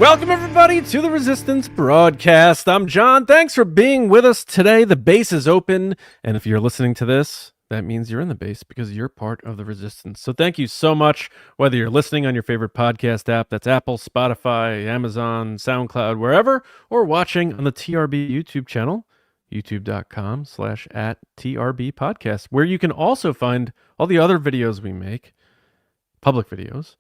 Welcome, everybody, to the Resistance Broadcast. I'm John. Thanks for being with us today. The base is open, and if you're listening to this, that means you're in the base because you're part of the Resistance. So thank you so much, whether you're listening on your favorite podcast app, that's Apple, Spotify, Amazon, SoundCloud, wherever, or watching on the TRB YouTube channel, youtube.com/@TRB podcast, where you can also find all the other videos we make, public videos,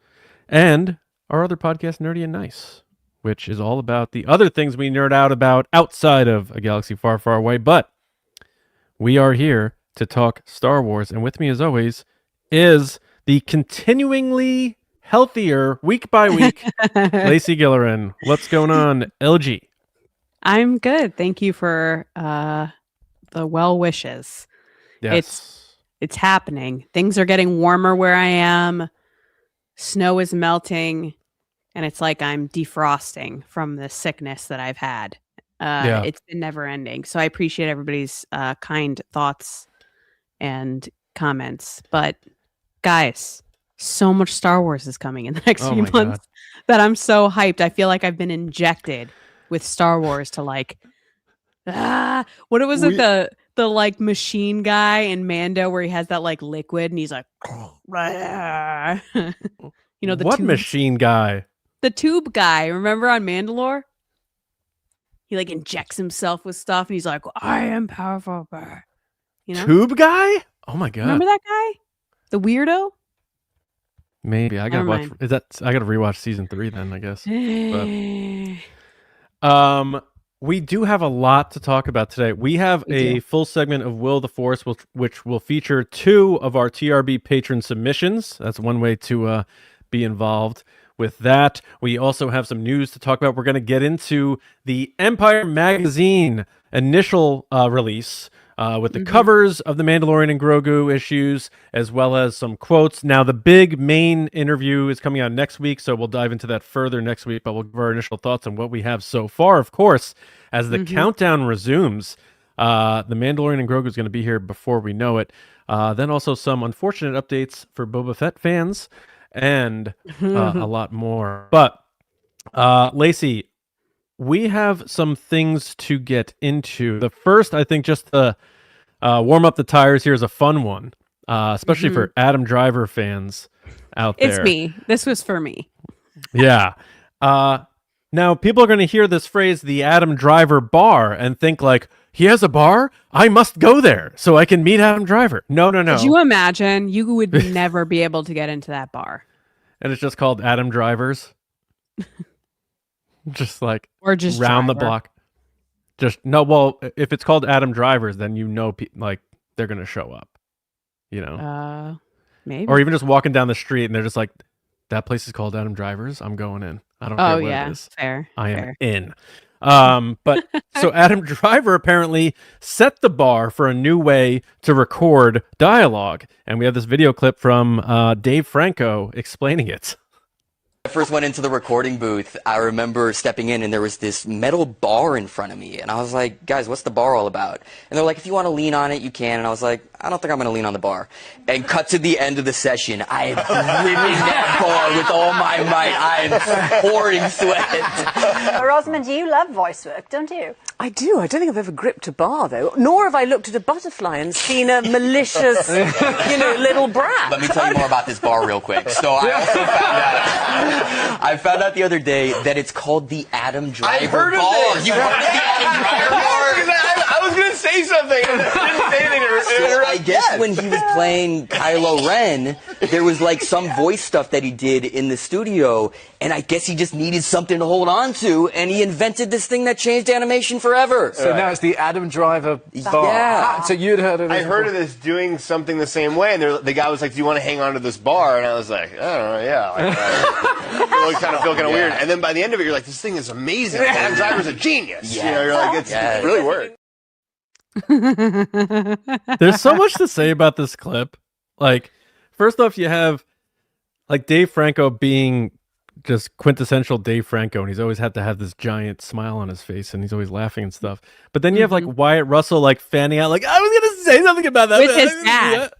and our other podcast, Nerdy and Nice, which is all about the other things we nerd out about outside of a galaxy far, far away. But we are here to talk Star Wars. And with me, as always, is the continuingly healthier, week by week, Lacey Gillerin. What's going on, LG? I'm good. Thank you for the well wishes. Yes. It's happening. Things are getting warmer where I am. Snow is melting. And it's like I'm defrosting from the sickness that I've had. It's been never ending. So I appreciate everybody's kind thoughts and comments. But guys, so much Star Wars is coming in the next few months that I'm so hyped. I feel like I've been injected with Star Wars to like, what was it? The like machine guy in Mando where he has that like liquid and he's like, you know, the what tubes. Machine guy? The tube guy, remember on Mandalore? He like injects himself with stuff and he's like, I am powerful. You know? Tube guy? Oh my god. Remember that guy? The weirdo? Maybe. I gotta watch. I gotta rewatch season 3 then, I guess. But, we do have a lot to talk about today. We have a full segment of Will of the Force, which will feature 2 of our TRB patron submissions. That's one way to be involved with that. We also have some news to talk about. We're going to get into the Empire Magazine initial release with the covers of the Mandalorian and Grogu issues, as well as some quotes. Now, the big main interview is coming out next week, so we'll dive into that further next week, but we'll give our initial thoughts on what we have so far, of course, as the countdown resumes. The Mandalorian and Grogu is going to be here before we know it. Then also some unfortunate updates for Boba Fett fans, and a lot more. But Lacey, we have some things to get into. The first, I think, just to warm up the tires here is a fun one, especially for Adam Driver fans out there. It's me. This was for me. Yeah. Now, people are going to hear this phrase, the Adam Driver bar, and think like, he has a bar? I must go there so I can meet Adam Driver. No. Could you imagine? You would never be able to get into that bar. And it's just called Adam Drivers. Just like, or just round driver. The block. Well, if it's called Adam Drivers, then you know, like, they're going to show up. You know? Maybe. Or even just walking down the street and they're just like, that place is called Adam Drivers. I'm going in. I don't care what it is. Fair. I am in. But so Adam Driver apparently set the bar for a new way to record dialogue. And we have this video clip from Dave Franco explaining it. I first went into the recording booth, I remember stepping in and there was this metal bar in front of me. And I was like, guys, what's the bar all about? And they're like, if you want to lean on it, you can. And I was like, I don't think I'm going to lean on the bar. And cut to the end of the session. I am gripping that bar with all my might. I am pouring sweat. Rosamund, you love voice work, don't you? I do. I don't think I've ever gripped a bar, though. Nor have I looked at a butterfly and seen a malicious, little brat. Let me tell you more about this bar real quick. So I also found out the other day that it's called the Adam Driver bar. You heard of the Adam Driver bar? I was going to say something and I didn't say anything. So I guess when he was playing Kylo Ren, there was like some voice stuff that he did in the studio, and I guess he just needed something to hold on to, and he invented this thing that changed animation forever. So now it's the Adam Driver bar. Yeah. So you'd heard of this? I heard of this doing something the same way, and the guy was like, do you want to hang on to this bar? And I was like, I don't know, yeah. I kind of feel kind of weird. And then by the end of it, you're like, this thing is amazing. Adam Driver's a genius. Yes. You know, you're like, it really worked. There's so much to say about this clip. Like, first off, you have like Dave Franco being just quintessential Dave Franco, and he's always had to have this giant smile on his face, and he's always laughing and stuff. But then you have like Wyatt Russell like fanning out, like, I was gonna say something about that with his dad.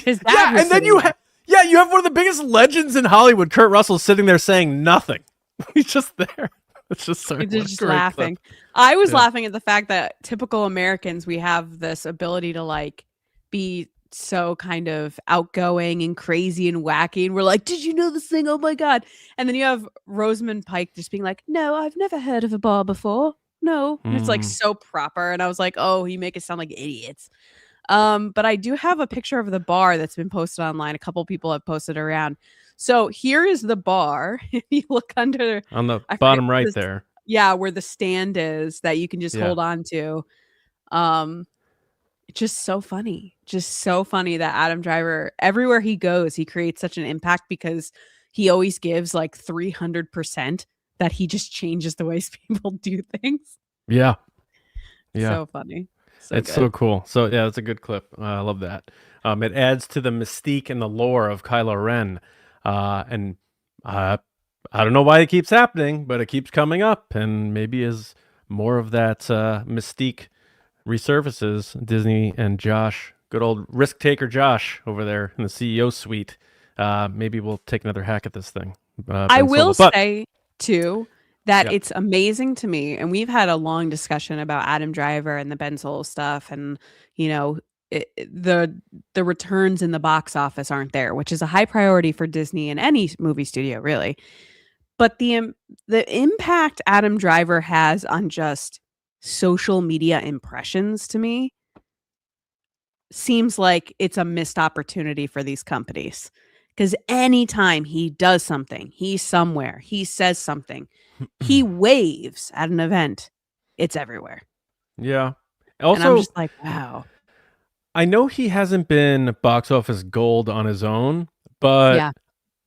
His dad. And then you have one of the biggest legends in Hollywood, Kurt Russell, sitting there saying nothing. He's just there. It's just so They're what a just great laughing. clip. I was Yeah. laughing at the fact that typical Americans, we have this ability to like be so kind of outgoing and crazy and wacky. And we're like, did you know this thing? Oh my God. And then you have Rosamund Pike just being like, no, I've never heard of a bar before. No. And it's like so proper. And I was like, oh, you make us sound like idiots. But I do have a picture of the bar that's been posted online. A couple people have posted around. So here is the bar. If you look under On the I forget bottom right this- there. Yeah, where the stand is that you can just Yeah. hold on to. It's just so funny. Just so funny that Adam Driver, everywhere he goes, he creates such an impact because he always gives like 300% that he just changes the ways people do things. Yeah. Yeah. So funny. So It's good. so cool. So yeah, it's a good clip. I love that. It adds to the mystique and the lore of Kylo Ren. And I don't know why it keeps happening, but it keeps coming up. And maybe as more of that mystique resurfaces, Disney and Josh, good old risk taker Josh over there in the CEO suite, maybe we'll take another hack at this thing. I Ben will Solo. But- say too that Yeah. it's amazing to me, and we've had a long discussion about Adam Driver and the Ben Solo stuff, and you know the returns in the box office aren't there, which is a high priority for Disney and any movie studio really. But the impact Adam Driver has on just social media impressions to me seems like it's a missed opportunity for these companies. Because anytime he does something, he's somewhere, he says something, he waves at an event, it's everywhere. Yeah. And Also, I'm just like, wow. I know he hasn't been box office gold on his own, but Yeah.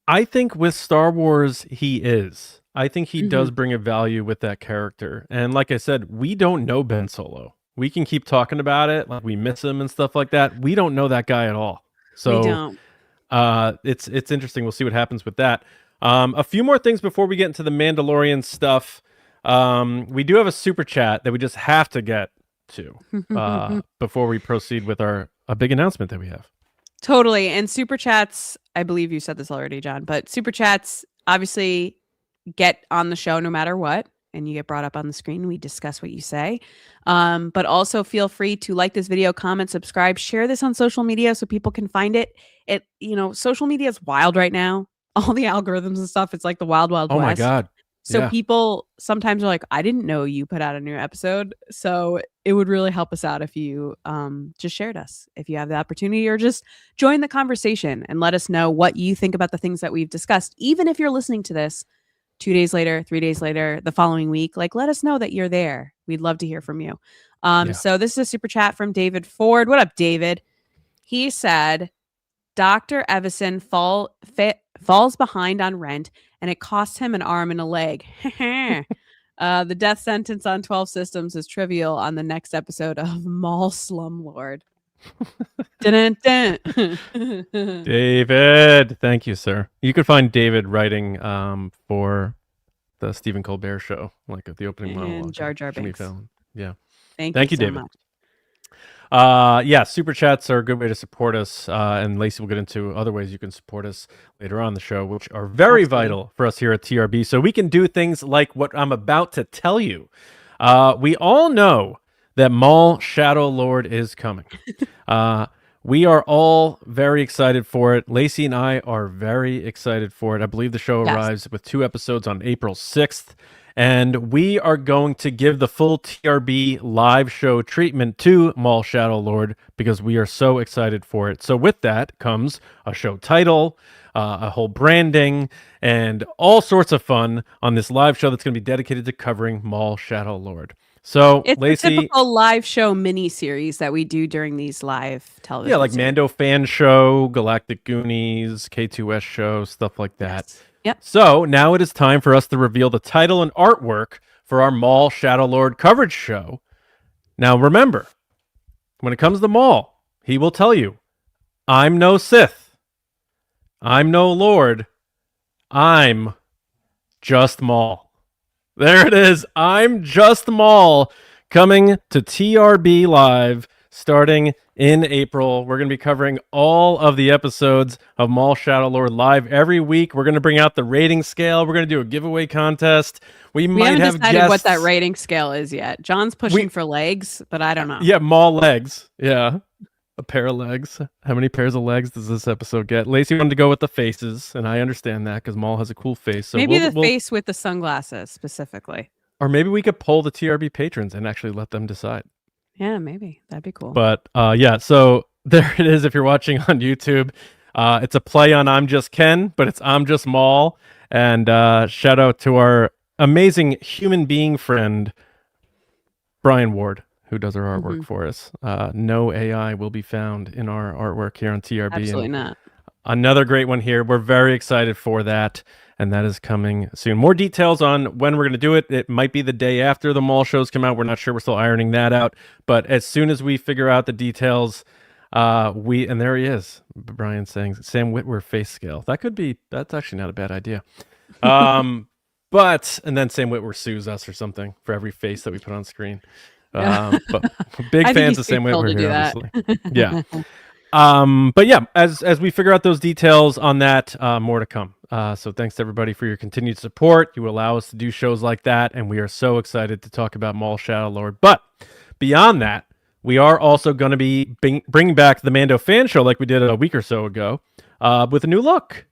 I think with Star Wars, he is. I think he does Mm-hmm. bring a value with that character. And like I said, we don't know Ben Solo. We can keep talking about it, like we miss him and stuff like that. We don't know that guy at all. So We don't. it's interesting. We'll see what happens with that. A few more things before we get into the Mandalorian stuff. We do have a super chat that we just have to get to before we proceed with a big announcement that we have. Totally. And super chats, I believe you said this already, John, but super chats obviously get on the show no matter what. And you get brought up on the screen. We discuss what you say. But also feel free to like this video, comment, subscribe, share this on social media so people can find it. Social media is wild right now. All the algorithms and stuff. It's like the wild, wild Oh west. my God. So Yeah. people sometimes are like, I didn't know you put out a new episode. So it would really help us out if you just shared us, if you have the opportunity, or just join the conversation and let us know what you think about the things that we've discussed. Even if you're listening to this 2 days later, 3 days later, the following week, like let us know that you're there. We'd love to hear from you. Yeah. So this is a super chat from David Ford. What up, David? He said, Dr. Evison falls behind on rent and it costs him an arm and a leg. The death sentence on 12 systems is trivial on the next episode of MAUL Slumlord. Dun, dun, dun. David, thank you, sir. You could find David writing for the Stephen Colbert show, like at the opening And monologue. Jar Jar Jimmy Binks. Fallon. Yeah. Thank Thank you you, so David. much. Yeah, super chats are a good way to support us. And Lacey will get into other ways you can support us later on in the show, which are very Absolutely. vital for us here at TRB. So we can do things like what I'm about to tell you. We all know that MAUL Shadow Lord is coming. We are all very excited for it. Lacey and I are very excited for it. I believe the show Yes. arrives with 2 episodes on April 6th. And we are going to give the full TRB live show treatment to MAUL Shadow Lord because we are so excited for it. So with that comes a show title, a whole branding, and all sorts of fun on this live show that's going to be dedicated to covering MAUL Shadow Lord. So, It's Lacey, a typical live show mini series that we do during these live television. yeah, like series. Mando fan show, Galactic Goonies, K2S show, stuff like that. Yes. Yep. So now it is time for us to reveal the title and artwork for our MAUL Shadow Lord coverage show. Now remember, when it comes to MAUL, he will tell you, I'm no Sith. I'm no Lord. I'm just MAUL. There it is. I'm just MAUL coming to TRB Live starting in April. We're going to be covering all of the episodes of MAUL Shadow Lord live every week. We're going to bring out the rating scale. We're going to do a giveaway contest. We might haven't have decided guests. what that rating scale is yet. John's pushing for legs, but I don't know. Yeah, MAUL legs. Yeah. A pair of legs. How many pairs of legs does this episode get? Lacey wanted to go with the faces, and I understand that because MAUL has a cool face. So maybe the face with the sunglasses specifically. Or maybe we could poll the TRB patrons and actually let them decide. Yeah, maybe. That'd be cool. But yeah, so there it is if you're watching on YouTube. It's a play on I'm Just Ken, but it's I'm Just MAUL. And shout out to our amazing human being friend, Brian Ward, who does our artwork for us. No AI will be found in our artwork here on TRB. Absolutely not. Another great one here. We're very excited for that, and that is coming soon. More details on when we're going to do it. It might be the day after the MAUL shows come out. We're not sure. We're still ironing that out. But as soon as we figure out the details, and there he is, Brian saying Sam Witwer face scale. That's actually not a bad idea. And then Sam Witwer sues us or something for every face that we put on screen. But big fans of Sam Witwer here, obviously. Yeah. But yeah, as we figure out those details on that, more to come. So thanks to everybody for your continued support. You allow us to do shows like that, and we are so excited to talk about MAUL Shadow Lord. But beyond that, we are also going to be bringing back the Mando fan show like we did a week or so ago, with a new look.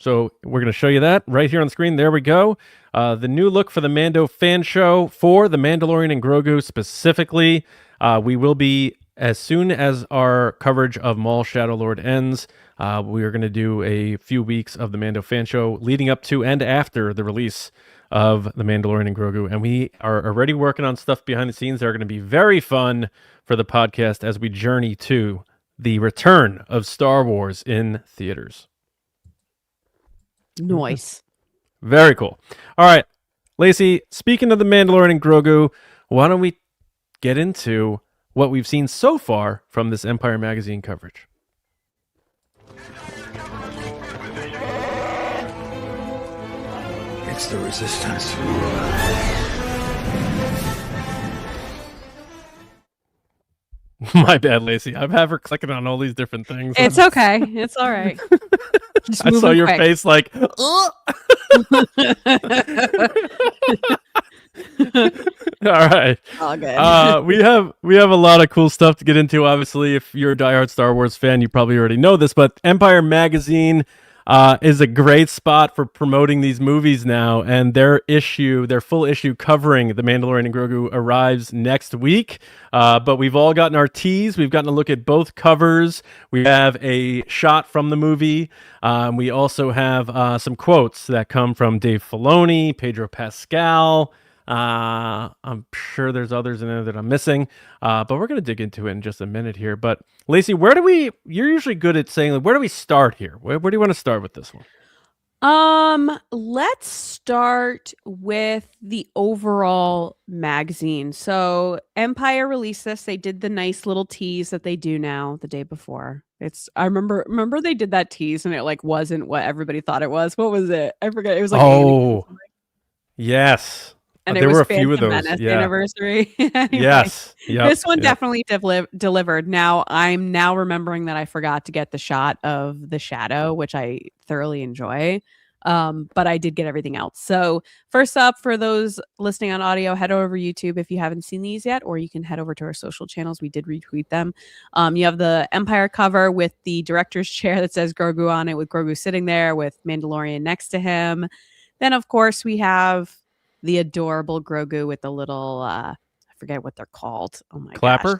So we're going to show you that right here on the screen. There we go. The new look for the Mando fan show for the Mandalorian and Grogu specifically. We will be, as soon as our coverage of MAUL Shadow Lord ends, we are going to do a few weeks of the Mando fan show leading up to and after the release of the Mandalorian and Grogu. And we are already working on stuff behind the scenes that are going to be very fun for the podcast as we journey to the return of Star Wars in theaters. Nice. Very cool. All right, Lacey, speaking of the Mandalorian and Grogu, why don't we get into what we've seen so far from this Empire Magazine coverage? It's the Resistance. My bad, Lacey. I have her clicking on all these different things. It's okay. It's all right. Just I saw your quick. face like, all right. All good. We have a lot of cool stuff to get into. Obviously, if you're a diehard Star Wars fan, you probably already know this, but Empire Magazine is a great spot for promoting these movies now, and their full issue covering The Mandalorian and Grogu arrives next week. But we've all gotten our teas. We've gotten a look at both covers. We have a shot from the movie. We also have some quotes that come from Dave Filoni, Pedro Pascal. I'm sure there's others in there that I'm missing, but we're going to dig into it in just a minute here. But Lacey, you're usually good at saying, like, where do we start here? Where do you want to start with this one? Let's start with the overall magazine. So Empire released this. They did the nice little tease that they do now the day before. I remember they did that tease and it like wasn't what everybody thought it was. What was it? I forget. It was like yes. And there it was were a few of those. Menace anniversary. Anyway, yes. Yep. This one definitely delivered. Now I'm remembering that I forgot to get the shot of the shadow, which I thoroughly enjoy. But I did get everything else. So first up, for those listening on audio, head over to YouTube if you haven't seen these yet, or you can head over to our social channels. We did retweet them. You have the Empire cover with the director's chair that says Grogu on it, with Grogu sitting there with Mandalorian next to him. Then, of course, we have the adorable Grogu with the little, I forget what they're called. Oh my gosh.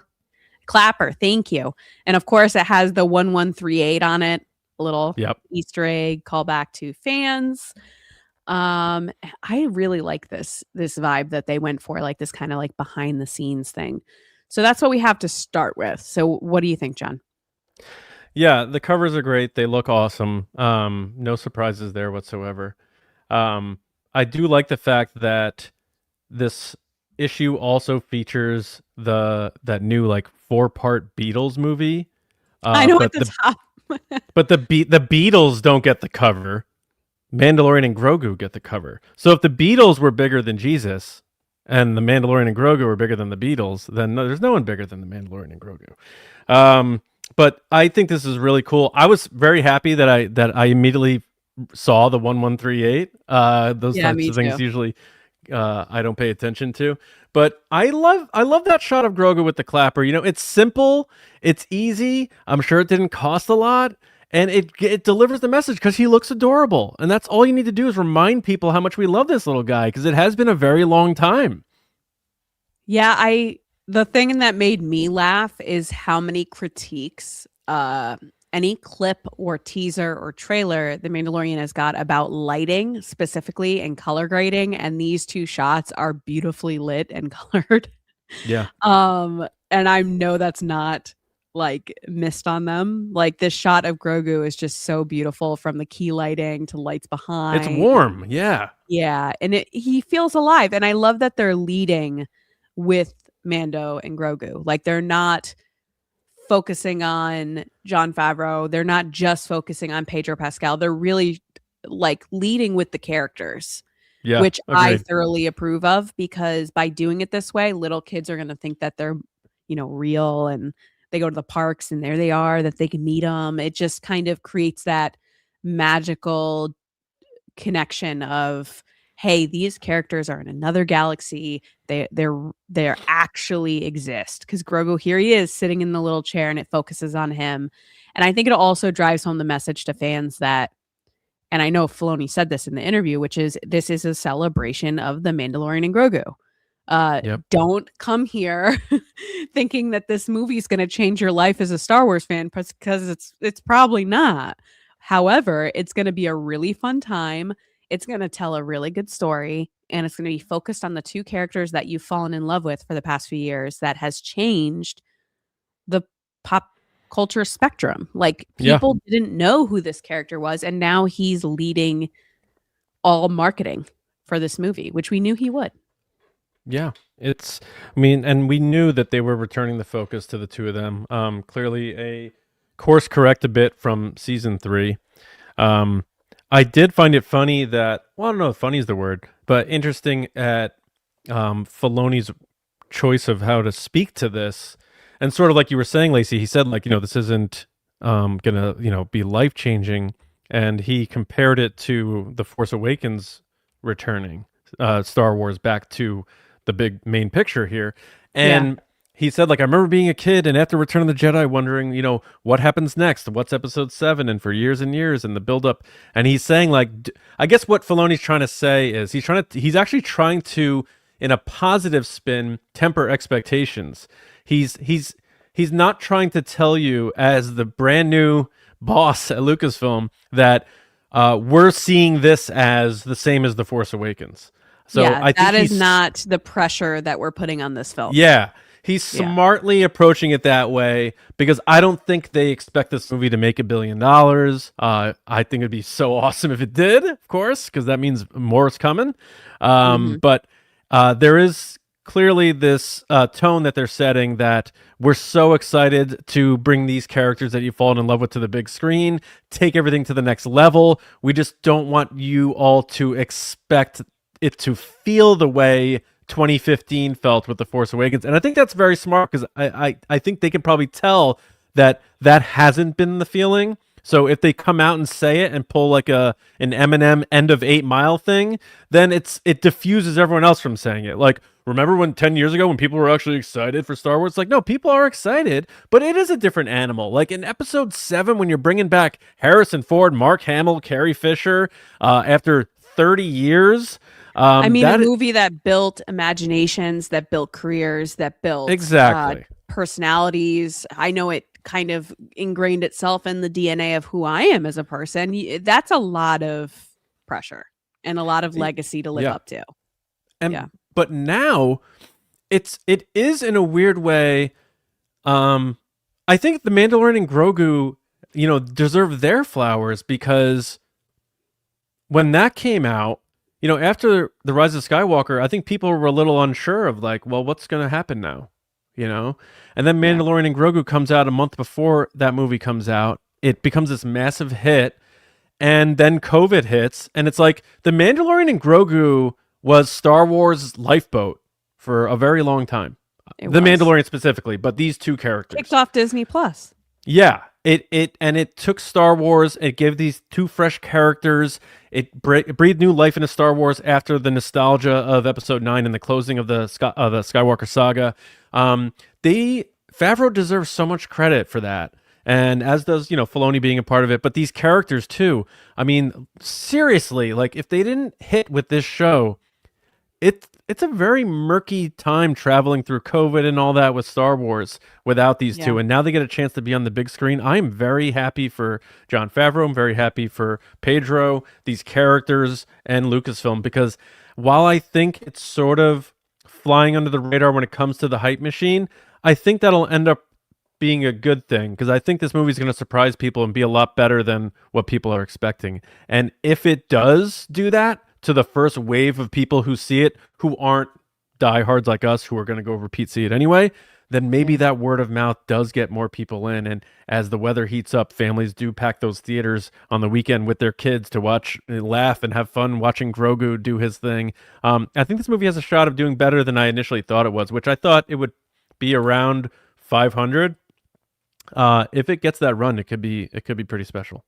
Clapper. Thank you. And of course it has the 1138 on it. A little Easter egg callback to fans. I really like this vibe that they went for, like this kind of like behind the scenes thing. So that's what we have to start with. So what do you think, John? Yeah, the covers are great. They look awesome. No surprises there whatsoever. I do like the fact that this issue also features that new like 4-part Beatles movie. I know at the top. But the Beatles don't get the cover. Mandalorian and Grogu get the cover. So if the Beatles were bigger than Jesus and the Mandalorian and Grogu are bigger than the Beatles, then there's no one bigger than the Mandalorian and Grogu. But I think this is really cool. I was very happy that I immediately saw the 1138. Those types of things usually I don't pay attention to. But I love that shot of Grogu with the clapper. You know, it's simple, it's easy. I'm sure it didn't cost a lot, and it delivers the message because he looks adorable. And that's all you need to do is remind people how much we love this little guy, because it has been a very long time. Yeah, the thing that made me laugh is how many critiques any clip or teaser or trailer The Mandalorian has got about lighting specifically and color grading, and these two shots are beautifully lit and colored. Yeah. And I know that's not like missed on them. Like this shot of Grogu is just so beautiful, from the key lighting to lights behind. It's warm. Yeah. Yeah, and he feels alive, and I love that they're leading with Mando and Grogu. Like they're not focusing on Jon Favreau. They're not just focusing on Pedro Pascal. They're really like leading with the characters, which agreed. I thoroughly approve of, because by doing it this way, little kids are going to think that they're, you know, real, and they go to the parks and there they are, that they can meet them. It just kind of creates that magical connection of, hey, these characters are in another galaxy. They're actually exist, because Grogu, here he is sitting in the little chair, and it focuses on him. And I think it also drives home the message to fans that, and I know Filoni said this in the interview, which is this is a celebration of the Mandalorian and Grogu. Don't come here thinking that this movie is going to change your life as a Star Wars fan, because it's probably not. However, it's going to be a really fun time. It's going to tell a really good story, and it's going to be focused on the two characters that you've fallen in love with for the past few years that has changed the pop culture spectrum. Like people didn't know who this character was, and now he's leading all marketing for this movie, which we knew he would. Yeah. And we knew that they were returning the focus to the two of them. Clearly a course correct a bit from season 3. I did find it funny that, well, I don't know if funny is the word, but interesting at Filoni's choice of how to speak to this. And sort of like you were saying, Lacey, he said, like, you know, this isn't going to, you know, be life-changing. And he compared it to The Force Awakens returning Star Wars back to the big main picture here. And he said, like, I remember being a kid and after Return of the Jedi wondering, you know, what happens next? What's episode 7? And for years and years and the build-up. And he's saying, like, I guess what Filoni's trying to say is he's actually trying to, in a positive spin, temper expectations. He's not trying to tell you, as the brand new boss at Lucasfilm, that we're seeing this as the same as The Force Awakens. So I think that is not the pressure that we're putting on this film. Yeah. He's smartly approaching it that way, because I don't think they expect this movie to make $1 billion. I think it'd be so awesome if it did, of course, because that means more is coming. But there is clearly this tone that they're setting that we're so excited to bring these characters that you've fallen in love with to the big screen, take everything to the next level. We just don't want you all to expect it to feel the way 2015 felt with The Force Awakens. And I think that's very smart, because I think they can probably tell that hasn't been the feeling. So if they come out and say it and pull like an Eminem end of 8 Mile thing, then it diffuses everyone else from saying it. Like, remember when 10 years ago when people were actually excited for Star Wars? Like, no, people are excited, but it is a different animal. Like in episode 7, when you're bringing back Harrison Ford, Mark Hamill, Carrie Fisher, after 30 years, I mean, a movie that built imaginations, that built careers, that built personalities. I know it kind of ingrained itself in the DNA of who I am as a person. That's a lot of pressure and a lot of legacy to live up to. But now it is in a weird way. I think the Mandalorian and Grogu, you know, deserve their flowers, because when that came out, you know, after The Rise of Skywalker, I think people were a little unsure of like, well, what's going to happen now? You know? And then Mandalorian and Grogu comes out a month before that movie comes out. It becomes this massive hit. And then COVID hits. And it's like the Mandalorian and Grogu was Star Wars' lifeboat. for a very long time. It The was. Mandalorian specifically, but these two characters. Kicked off Disney Plus. Yeah, it took Star Wars. It gave these two fresh characters. It breathed new life into Star Wars after the nostalgia of Episode 9 and the closing of the Skywalker saga. Favreau deserves so much credit for that, and as does Filoni being a part of it. But these characters too. I mean, seriously, like if they didn't hit with this show, it's a very murky time traveling through COVID and all that with Star Wars without these two. And now they get a chance to be on the big screen. I'm very happy for Jon Favreau. I'm very happy for Pedro, these characters, and Lucasfilm, because while I think it's sort of flying under the radar when it comes to the hype machine, I think that'll end up being a good thing, because I think this movie is going to surprise people and be a lot better than what people are expecting. And if it does do that, to the first wave of people who see it, who aren't diehards like us, who are going to go repeat see it anyway, then maybe that word of mouth does get more people in. And as the weather heats up, families do pack those theaters on the weekend with their kids to watch, laugh, and have fun watching Grogu do his thing. I think this movie has a shot of doing better than I initially thought it was, which I thought it would be around 500. If it gets that run, it could be pretty special.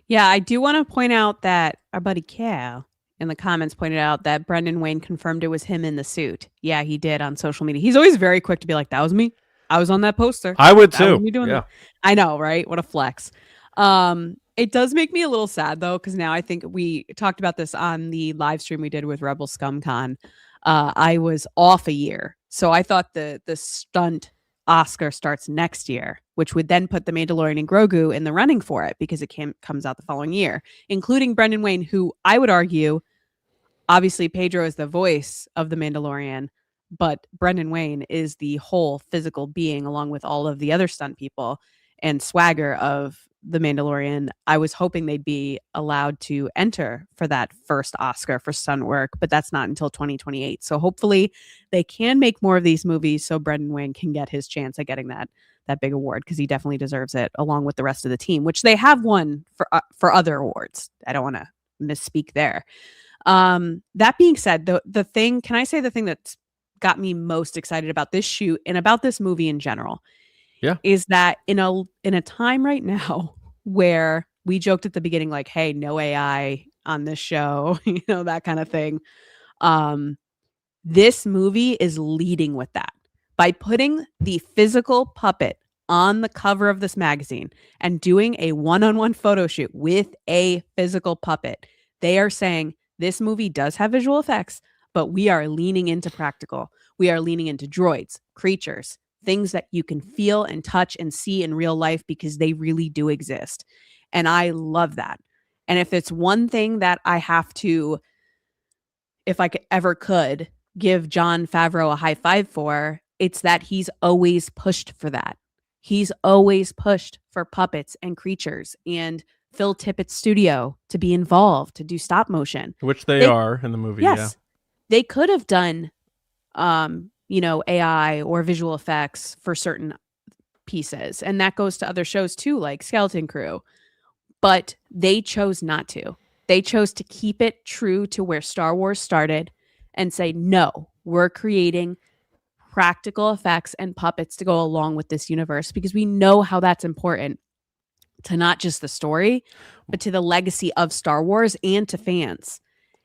Yeah, I do want to point out that our buddy Cal in the comments pointed out that Brendan Wayne confirmed it was him in the suit. Yeah, he did on social media. He's always very quick to be like, that was me. I was on that poster. I would That too. was me doing that. I know, right? What a flex. It does make me a little sad though, because now I think we talked about this on the live stream we did with Rebel ScumCon. I was off a year. So I thought the stunt Oscar starts next year, which would then put The Mandalorian and Grogu in the running for it, because it comes out the following year, including Brendan Wayne, who I would argue, obviously Pedro is the voice of The Mandalorian, but Brendan Wayne is the whole physical being along with all of the other stunt people and swagger of The Mandalorian. I was hoping they'd be allowed to enter for that first Oscar for stunt work, but that's not until 2028. So hopefully they can make more of these movies so Brendan Wayne can get his chance at getting that big award, because he definitely deserves it along with the rest of the team, which they have won for other awards. I don't want to misspeak there. That being said, the thing that's got me most excited about this shoot and about this movie in general is that in a time right now where we joked at the beginning, like, hey, no AI on this show, that kind of thing. This movie is leading with that by putting the physical puppet on the cover of this magazine and doing a one-on-one photo shoot with a physical puppet. They are saying this movie does have visual effects, but we are leaning into practical. We are leaning into droids, creatures, things that you can feel and touch and see in real life, because they really do exist. And I love that. And if it's one thing that I have to, if I could give Jon Favreau a high five for, it's that he's always pushed for that. He's always pushed for puppets and creatures and Phil Tippett's studio to be involved, to do stop motion. Which they are in the movie, yes, they could have done AI or visual effects for certain pieces. And that goes to other shows too, like Skeleton Crew. But they chose not to. They chose to keep it true to where Star Wars started and say, no, we're creating practical effects and puppets to go along with this universe, because we know how that's important to not just the story, but to the legacy of Star Wars and to fans.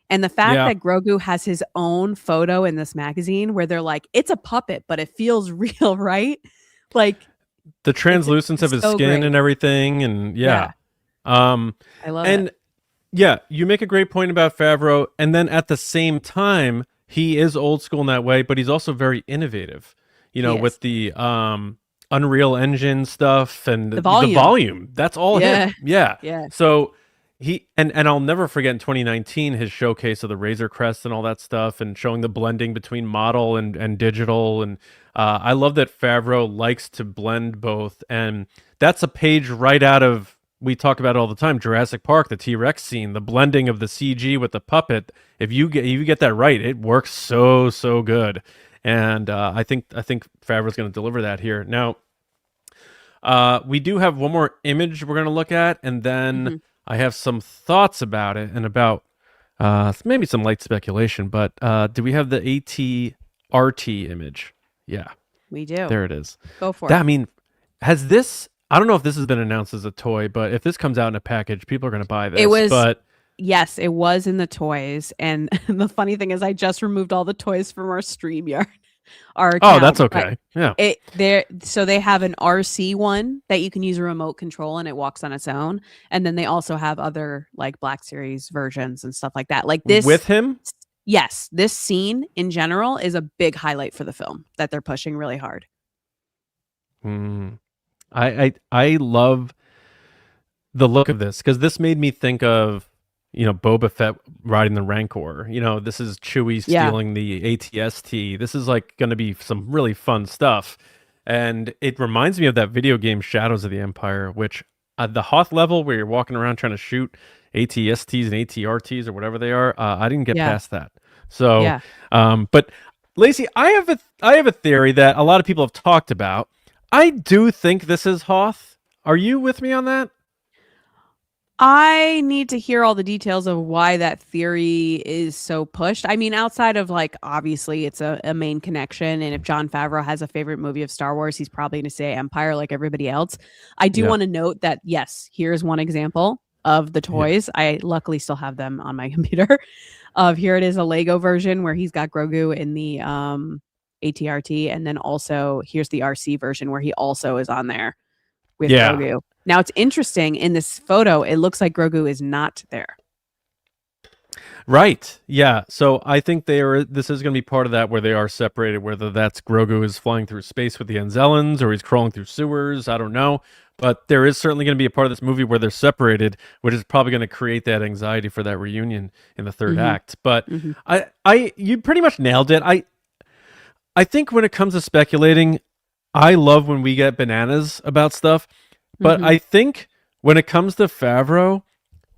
And the fact that Grogu has his own photo in this magazine where they're like, it's a puppet, but it feels real, right? Like the translucence of his skin great. And everything. And I love it. Yeah, you make a great point about Favreau. And then at the same time, he is old school in that way, but he's also very innovative, with the Unreal Engine stuff and the volume. That's all him. Yeah. So he and I'll never forget in 2019 his showcase of the Razor Crest and all that stuff, and showing the blending between model and digital. And I love that Favreau likes to blend both, and that's a page right out of, we talk about it all the time, Jurassic Park, the T-Rex scene, the blending of the CG with the puppet. If you get that right, it works so good. And I think Favreau's going to deliver that here. Now, we do have one more image we're going to look at, and then I have some thoughts about it and about maybe some light speculation. But do we have the RT image. Yeah, We do. there it is. Go for I it. mean, has this? I don't know if this has been announced as a toy, but if this comes out in a package, people are going to buy this. It was. But Yes, it was in the toys. And the funny thing is I just removed all the toys from our StreamYard. Our account, that's okay. Yeah. So they have an RC one that you can use a remote control and it walks on its own. And then they also have other like Black Series versions and stuff like that. Like this With him? Yes, this scene in general is a big highlight for the film that they're pushing really hard. I love the look of this because this made me think of Boba Fett riding the Rancor. This is Chewie stealing the ATST. This is like going to be some really fun stuff, and it reminds me of that video game Shadows of the Empire, which at the Hoth level where you're walking around trying to shoot ATSTs and ATRTs or whatever they are. I didn't get past that. So, but Lacey, I have a theory that a lot of people have talked about. I do think this is Hoth. Are you with me on that? I need to hear all the details of why that theory is so pushed. I mean, outside of like, obviously it's a main connection. And if Jon Favreau has a favorite movie of Star Wars, he's probably going to say Empire like everybody else. I do want to note that, yes, here's one example of the toys. I luckily still have them on my computer. Here it is, a Lego version where he's got Grogu in the ATRT. And then also here's the RC version where he also is on there with Grogu. Now, it's interesting. In this photo, it looks like Grogu is not there. Right. Yeah. So I think this is going to be part of that where they are separated, whether that's Grogu is flying through space with the Anzellans or he's crawling through sewers. I don't know. But there is certainly going to be a part of this movie where they're separated, which is probably going to create that anxiety for that reunion in the third act. But you pretty much nailed it. I think when it comes to speculating, I love when we get bananas about stuff. But I think when it comes to Favreau,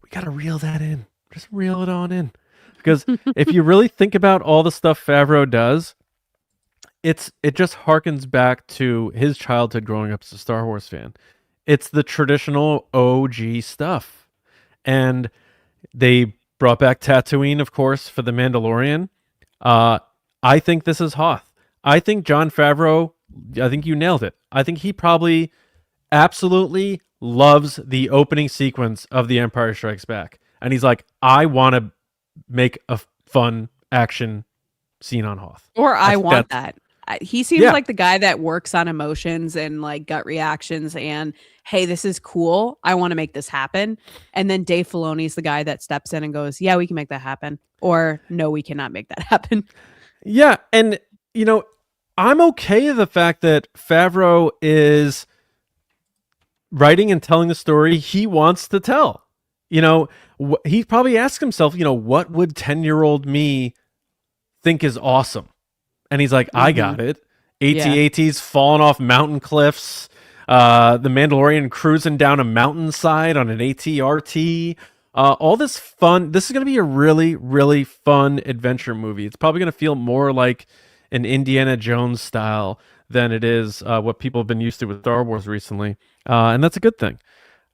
we got to reel that in. Just reel it on in. Because if you really think about all the stuff Favreau does, it just harkens back to his childhood growing up as a Star Wars fan. It's the traditional OG stuff. And they brought back Tatooine, of course, for The Mandalorian. I think this is Hoth. I think Jon Favreau, I think you nailed it. I think he probably absolutely loves the opening sequence of The Empire Strikes Back. And he's like, I want to make a fun action scene on Hoth. Or I want that. He seems like the guy that works on emotions and like gut reactions and, hey, this is cool. I want to make this happen. And then Dave Filoni's the guy that steps in and goes, yeah, we can make that happen. Or no, we cannot make that happen. Yeah. And, I'm okay with the fact that Favreau is writing and telling the story he wants to tell. He probably asks himself, what would 10-year-old me think is awesome? And he's like, I got it. AT-ATs falling off mountain cliffs, the Mandalorian cruising down a mountainside on an AT-RT, all this fun. This is going to be a really, really fun adventure movie. It's probably going to feel more like an Indiana Jones style than it is what people have been used to with Star Wars recently. And that's a good thing.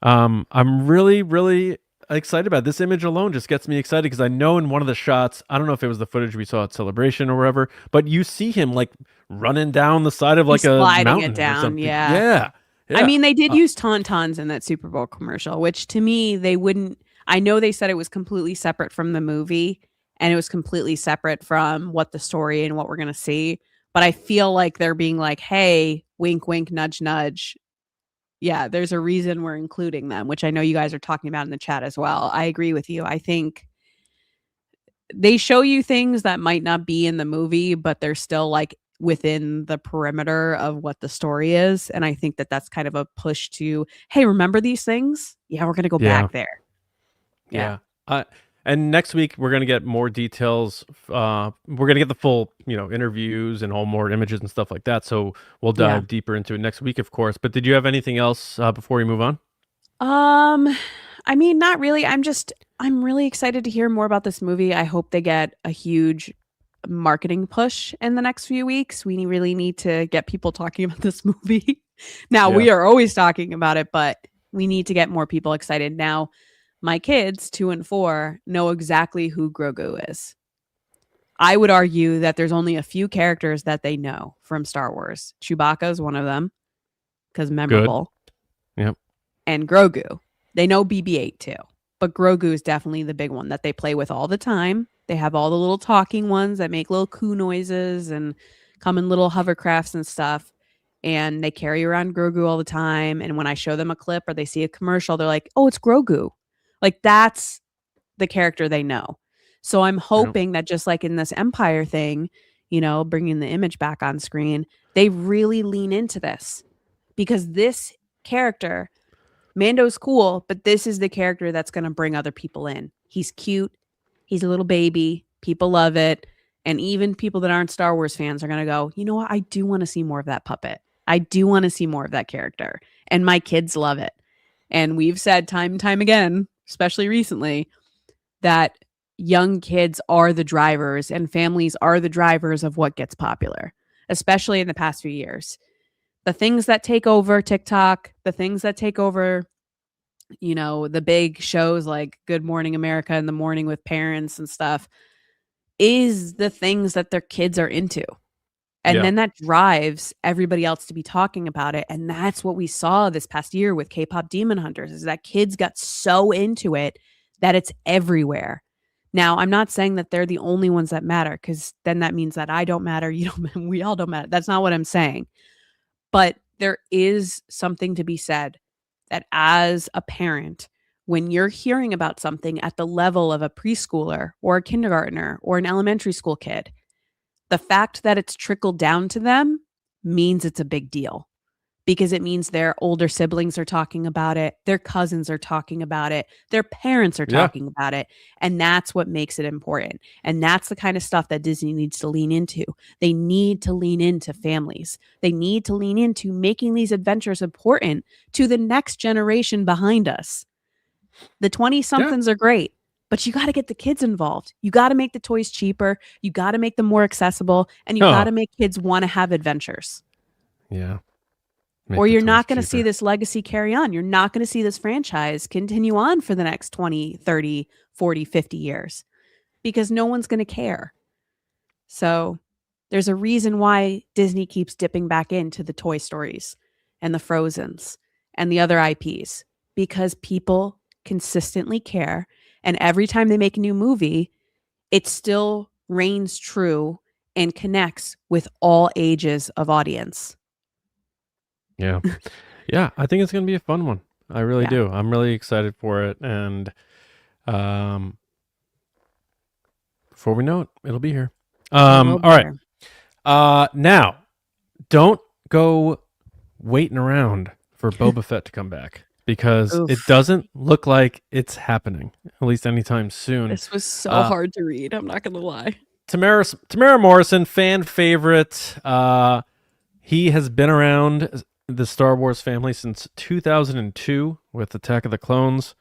I'm really, really excited about it. This image alone just gets me excited because I know in one of the shots, I don't know if it was the footage we saw at Celebration or wherever, but you see him like running down the side of like a mountain it down. or something. Yeah. I mean, they did use Tauntauns in that Super Bowl commercial, which to me, they wouldn't. I know they said it was completely separate from the movie and it was completely separate from what the story and what we're going to see. But I feel like they're being like, hey, wink, wink, nudge, nudge. Yeah, there's a reason we're including them, which I know you guys are talking about in the chat as well. I agree with you. I think they show you things that might not be in the movie, but they're still like within the perimeter of what the story is. And I think that that's kind of a push to, hey, remember these things? Yeah, we're going to go back there. Yeah. And next week we're going to get more details. We're going to get the full, interviews and all more images and stuff like that. So we'll dive deeper into it next week, of course. But did you have anything else before we move on? I mean, not really. I'm really excited to hear more about this movie. I hope they get a huge marketing push in the next few weeks. We really need to get people talking about this movie. Now, we are always talking about it, but we need to get more people excited. Now, my kids, 2 and 4, know exactly who Grogu is. I would argue that there's only a few characters that they know from Star Wars. Chewbacca is one of them because memorable. Yep. And Grogu. They know BB-8 too. But Grogu is definitely the big one that they play with all the time. They have all the little talking ones that make little coo noises and come in little hovercrafts and stuff. And they carry around Grogu all the time. And when I show them a clip or they see a commercial, they're like, oh, it's Grogu. Like, that's the character they know. So I'm hoping that just like in this Empire thing, you know, bringing the image back on screen, they really lean into this. Because this character, Mando's cool, but this is the character that's going to bring other people in. He's cute. He's a little baby. People love it. And even people that aren't Star Wars fans are going to go, you know what? I do want to see more of that puppet. I do want to see more of that character. And my kids love it. And we've said time and time again, especially recently, that young kids are the drivers and families are the drivers of what gets popular, especially in the past few years. The things that take over TikTok, the things that take over, you know, the big shows like Good Morning America in the morning with parents and stuff, is the things that their kids are into. And then that drives everybody else to be talking about it. And that's what we saw this past year with K-pop Demon Hunters, is that kids got so into it that it's everywhere. Now, I'm not saying that they're the only ones that matter, because then that means that I don't matter, you don't, we all don't matter. That's not what I'm saying. But there is something to be said that as a parent, when you're hearing about something at the level of a preschooler or a kindergartner or an elementary school kid, the fact that it's trickled down to them means it's a big deal, because it means their older siblings are talking about it, their cousins are talking about it, their parents are talking about it, and that's what makes it important. And that's the kind of stuff that Disney needs to lean into. They need to lean into families. They need to lean into making these adventures important to the next generation behind us. The 20-somethings are great, but you got to get the kids involved. You got to make the toys cheaper. You got to make them more accessible, and you got to make kids want to have adventures. Yeah. Or you're not going to see this legacy carry on. You're not going to see this franchise continue on for the next 20, 30, 40, 50 years, because no one's going to care. So there's a reason why Disney keeps dipping back into the Toy Stories and the Frozens and the other IPs, because people consistently care. And every time they make a new movie, it still reigns true and connects with all ages of audience. Yeah. Yeah, I think it's going to be a fun one. I really do. I'm really excited for it. And before we know it, it'll be here. All right. Now, don't go waiting around for Boba Fett to come back, because it doesn't look like it's happening, at least anytime soon. This was so hard to read. I'm not going to lie. Tamara Morrison, fan favorite. He has been around the Star Wars family since 2002 with Attack of the Clones,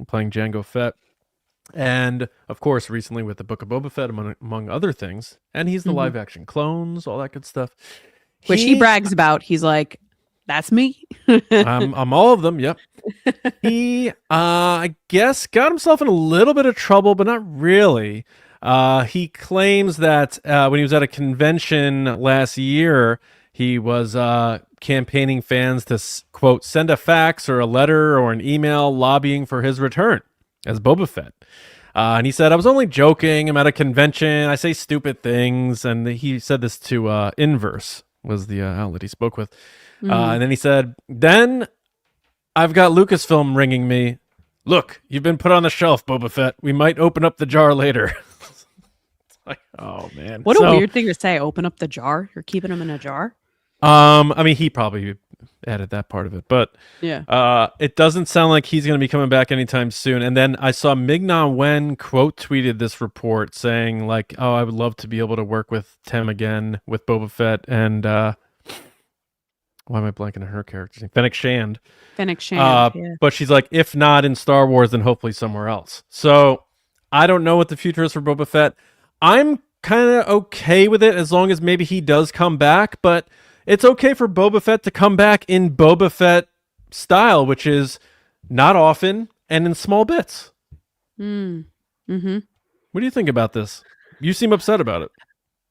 playing Jango Fett. And, of course, recently with the Book of Boba Fett, among other things. And he's the live-action clones, all that good stuff. Which he brags about. He's like, that's me. I'm all of them, yep. He, I guess, got himself in a little bit of trouble, but not really. He claims that when he was at a convention last year, he was campaigning fans to, quote, send a fax or a letter or an email lobbying for his return as Boba Fett. And he said, I was only joking. I'm at a convention. I say stupid things. And he said this to Inverse, was the outlet he spoke with. And then he said, then I've got Lucasfilm ringing me. Look, you've been put on the shelf, Boba Fett. We might open up the jar later. It's like, oh, man. What a weird thing to say. Open up the jar? You're keeping them in a jar? I mean, he probably added that part of it, but it doesn't sound like he's going to be coming back anytime soon. And then I saw Ming-Na Wen quote tweeted this report saying like, oh, I would love to be able to work with Tim again with Boba Fett and why am I blanking on her character's name? Fennec Shand. But she's like, if not in Star Wars, then hopefully somewhere else. So I don't know what the future is for Boba Fett. I'm kind of okay with it as long as maybe he does come back, but it's okay for Boba Fett to come back in Boba Fett style, which is not often and in small bits. Mm-hmm. What do you think about this? You seem upset about it.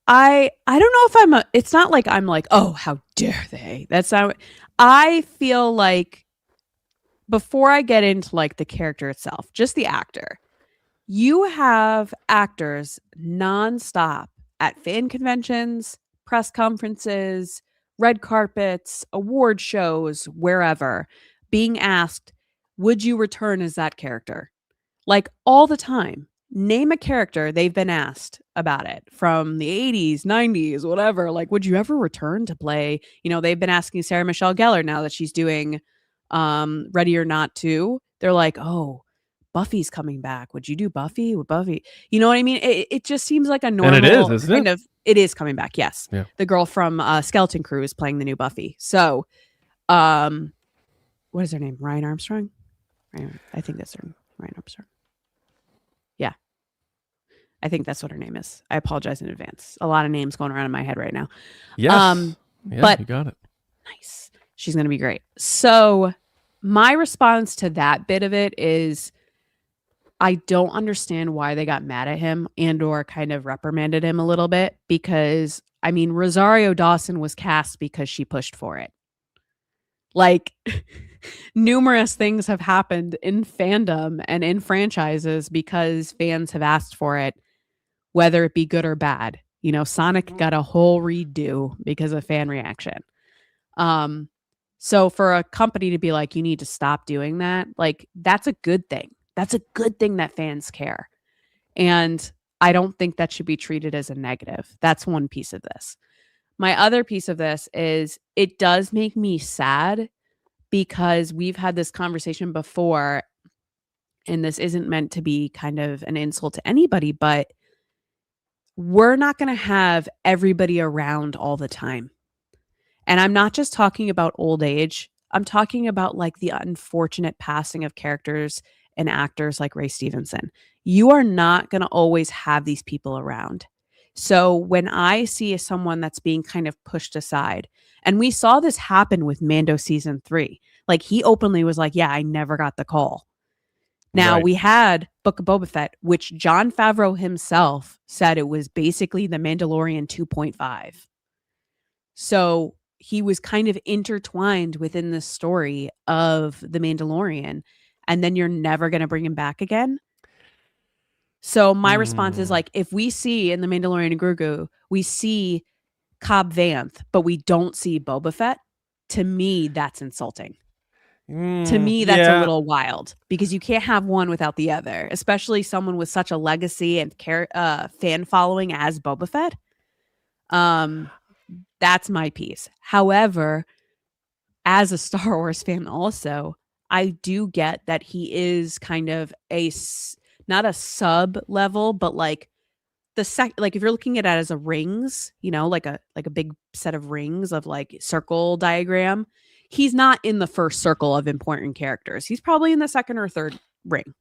I don't know if it's not like I'm like, oh, how dare they? That's not. I feel like before I get into like the character itself, just the actor, you have actors nonstop at fan conventions, press conferences, red carpets, award shows, wherever, being asked, would you return as that character? Like all the time. Name a character they've been asked about it from the 80s, 90s, whatever. Like, would you ever return to play? They've been asking Sarah Michelle Gellar now that she's doing Ready or Not 2. They're like, oh, Buffy's coming back. Would you do Buffy with Buffy? You know what I mean? It just seems like a normal and it is, isn't kind it? of. It is coming back. Yes, yeah. The girl from Skeleton Crew is playing the new Buffy. So, what is her name? Ryan Armstrong. I think that's her name. Ryan Armstrong. Yeah, I think that's what her name is. I apologize in advance. A lot of names going around in my head right now. Yes. Yeah, but you got it. Nice. She's going to be great. So my response to that bit of it is I don't understand why they got mad at him and or kind of reprimanded him a little bit because, I mean, Rosario Dawson was cast because she pushed for it. Like, numerous things have happened in fandom and in franchises because fans have asked for it, whether it be good or bad. Sonic got a whole redo because of fan reaction. So for a company to be like, you need to stop doing that, like, that's a good thing. That's a good thing that fans care. And I don't think that should be treated as a negative. That's one piece of this. My other piece of this is it does make me sad because we've had this conversation before, and this isn't meant to be kind of an insult to anybody, but we're not going to have everybody around all the time. And I'm not just talking about old age. I'm talking about like the unfortunate passing of characters and actors like Ray Stevenson. You are not going to always have these people around. So when I see someone that's being kind of pushed aside, and we saw this happen with Mando season 3, like he openly was like, yeah, I never got the call. Now we had Book of Boba Fett, which Jon Favreau himself said it was basically the Mandalorian 2.5. So he was kind of intertwined within the story of the Mandalorian, and then you're never going to bring him back again. So my response is like, if we see in the Mandalorian and Grogu, we see Cobb Vanth, but we don't see Boba Fett, to me, that's insulting. To me, that's a little wild because you can't have one without the other, especially someone with such a legacy and fan following as Boba Fett. That's my piece. However, as a Star Wars fan also, I do get that he is kind of not a sub level, but like like if you're looking at it as a rings, like a big set of rings of like circle diagram, he's not in the first circle of important characters. He's probably in the second or third ring,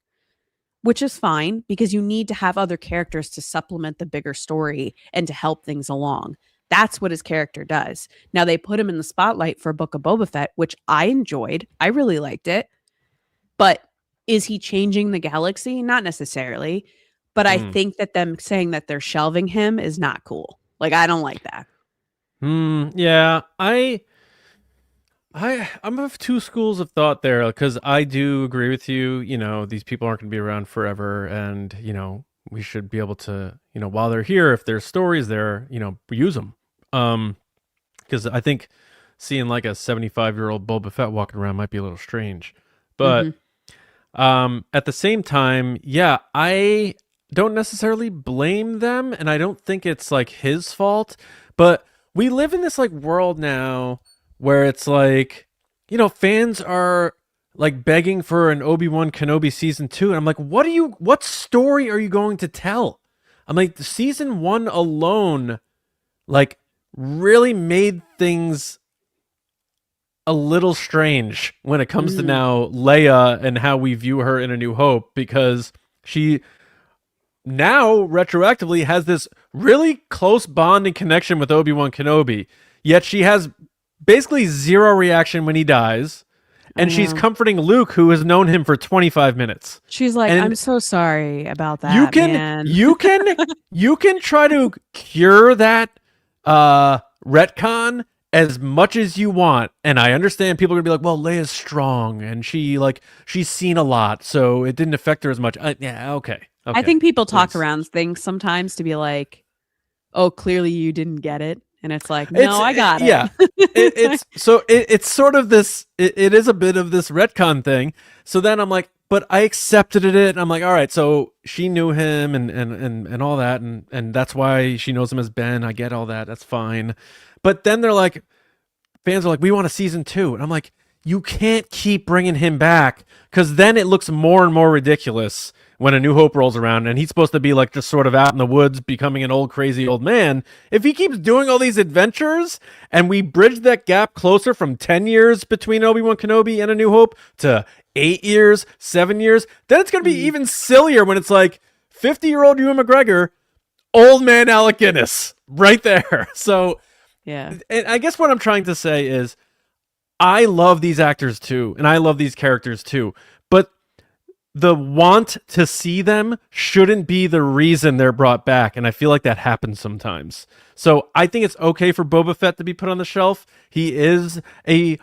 which is fine because you need to have other characters to supplement the bigger story and to help things along. That's what his character does. Now they put him in the spotlight for Book of Boba Fett, which I enjoyed. I really liked it. But is he changing the galaxy? Not necessarily. But I think that them saying that they're shelving him is not cool. Like, I don't like that. Yeah, I'm of two schools of thought there because I do agree with you. These people aren't going to be around forever, and we should be able to, while they're here, if there's stories there, use them. Because I think seeing like a 75-year-old Boba Fett walking around might be a little strange, but at the same time, yeah, I don't necessarily blame them, and I don't think it's like his fault. But we live in this like world now where it's like, fans are like begging for an Obi-Wan Kenobi season 2. And I'm like, what story are you going to tell? I'm like, the season 1 alone, like, really made things a little strange when it comes to now Leia and how we view her in A New Hope, because she now retroactively has this really close bond and connection with Obi-Wan Kenobi, yet she has basically zero reaction when he dies. and she's comforting Luke, who has known him for 25 minutes. She's like, And I'm so sorry about that. Man. you can try to cure that retcon as much as you want, and I understand people are gonna be like, well, Leia's strong and she's seen a lot, so it didn't affect her as much. Yeah, okay. I think people talk around things sometimes to be like, oh, clearly you didn't get it. And it's like, no, I got it. Yeah. It's sort of this, it is a bit of this retcon thing. So then I'm like, but I accepted it. And I'm like, all right, so she knew him and all that. And that's why she knows him as Ben. I get all that. That's fine. But then they're like, fans are like, we want a season 2. And I'm like, you can't keep bringing him back, because then it looks more and more ridiculous when A New Hope rolls around and he's supposed to be like just sort of out in the woods becoming an old crazy old man. If he keeps doing all these adventures and we bridge that gap closer from 10 years between Obi-Wan Kenobi and A New Hope to 8 years, 7 years, then it's going to be even sillier when it's like 50-year-old Ewan McGregor, old man Alec Guinness right there. So yeah, and I guess what I'm trying to say is I love these actors too, and I love these characters too, but the want to see them shouldn't be the reason they're brought back, and I feel like that happens sometimes. So I think it's okay for Boba Fett to be put on the shelf. He is a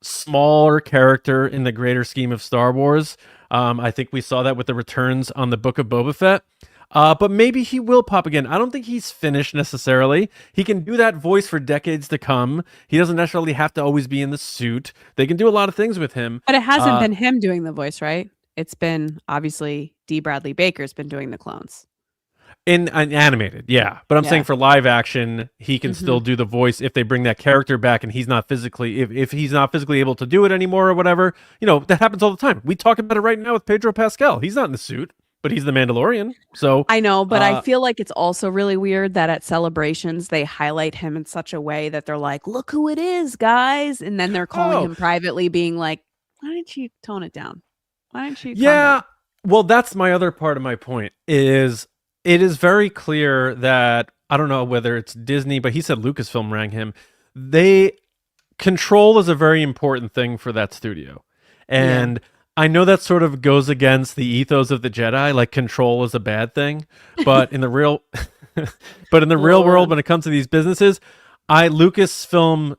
smaller character in the greater scheme of Star Wars. I think we saw that with the returns on the Book of Boba Fett. But maybe he will pop again. I don't think he's finished necessarily. He can do that voice for decades to come. He doesn't necessarily have to always be in the suit. They can do a lot of things with him. But it hasn't been him doing the voice, right? It's been, obviously, D. Bradley Baker's been doing the clones. In animated, yeah. But I'm saying for live action, he can still do the voice if they bring that character back and he's not physically, if he's not physically able to do it anymore or whatever. You know, that happens all the time. We talk about it right now with Pedro Pascal. He's not in the suit, but he's the Mandalorian. So I know, but I feel like it's also really weird that at celebrations they highlight him in such a way that they're like, look who it is, guys. And then they're calling him privately being like, why didn't you tone it down? Why didn't you? Yeah. Well, that's my other part of my point is it is very clear that I don't know whether it's Disney, but he said Lucasfilm rang him. Control is a very important thing for that studio. And I know that sort of goes against the ethos of the Jedi, like control is a bad thing, but in the real world, when it comes to these businesses, Lucasfilm,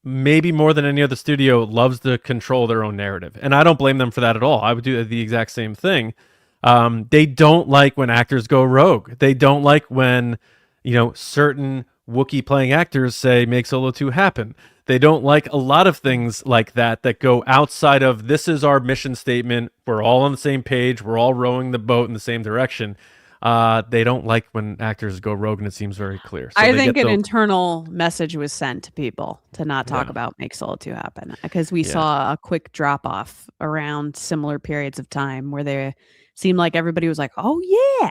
maybe more than any other studio, loves to control their own narrative. And I don't blame them for that at all. I would do the exact same thing. They don't like when actors go rogue. They don't like when, certain Wookiee playing actors say, make Solo 2 happen. They don't like a lot of things like that go outside of, this is our mission statement. We're all on the same page. We're all rowing the boat in the same direction. They don't like when actors go rogue, and it seems very clear. So I think an internal message was sent to people to not talk about Make Solo 2 happen, because we saw a quick drop off around similar periods of time where they seemed like everybody was like, oh yeah.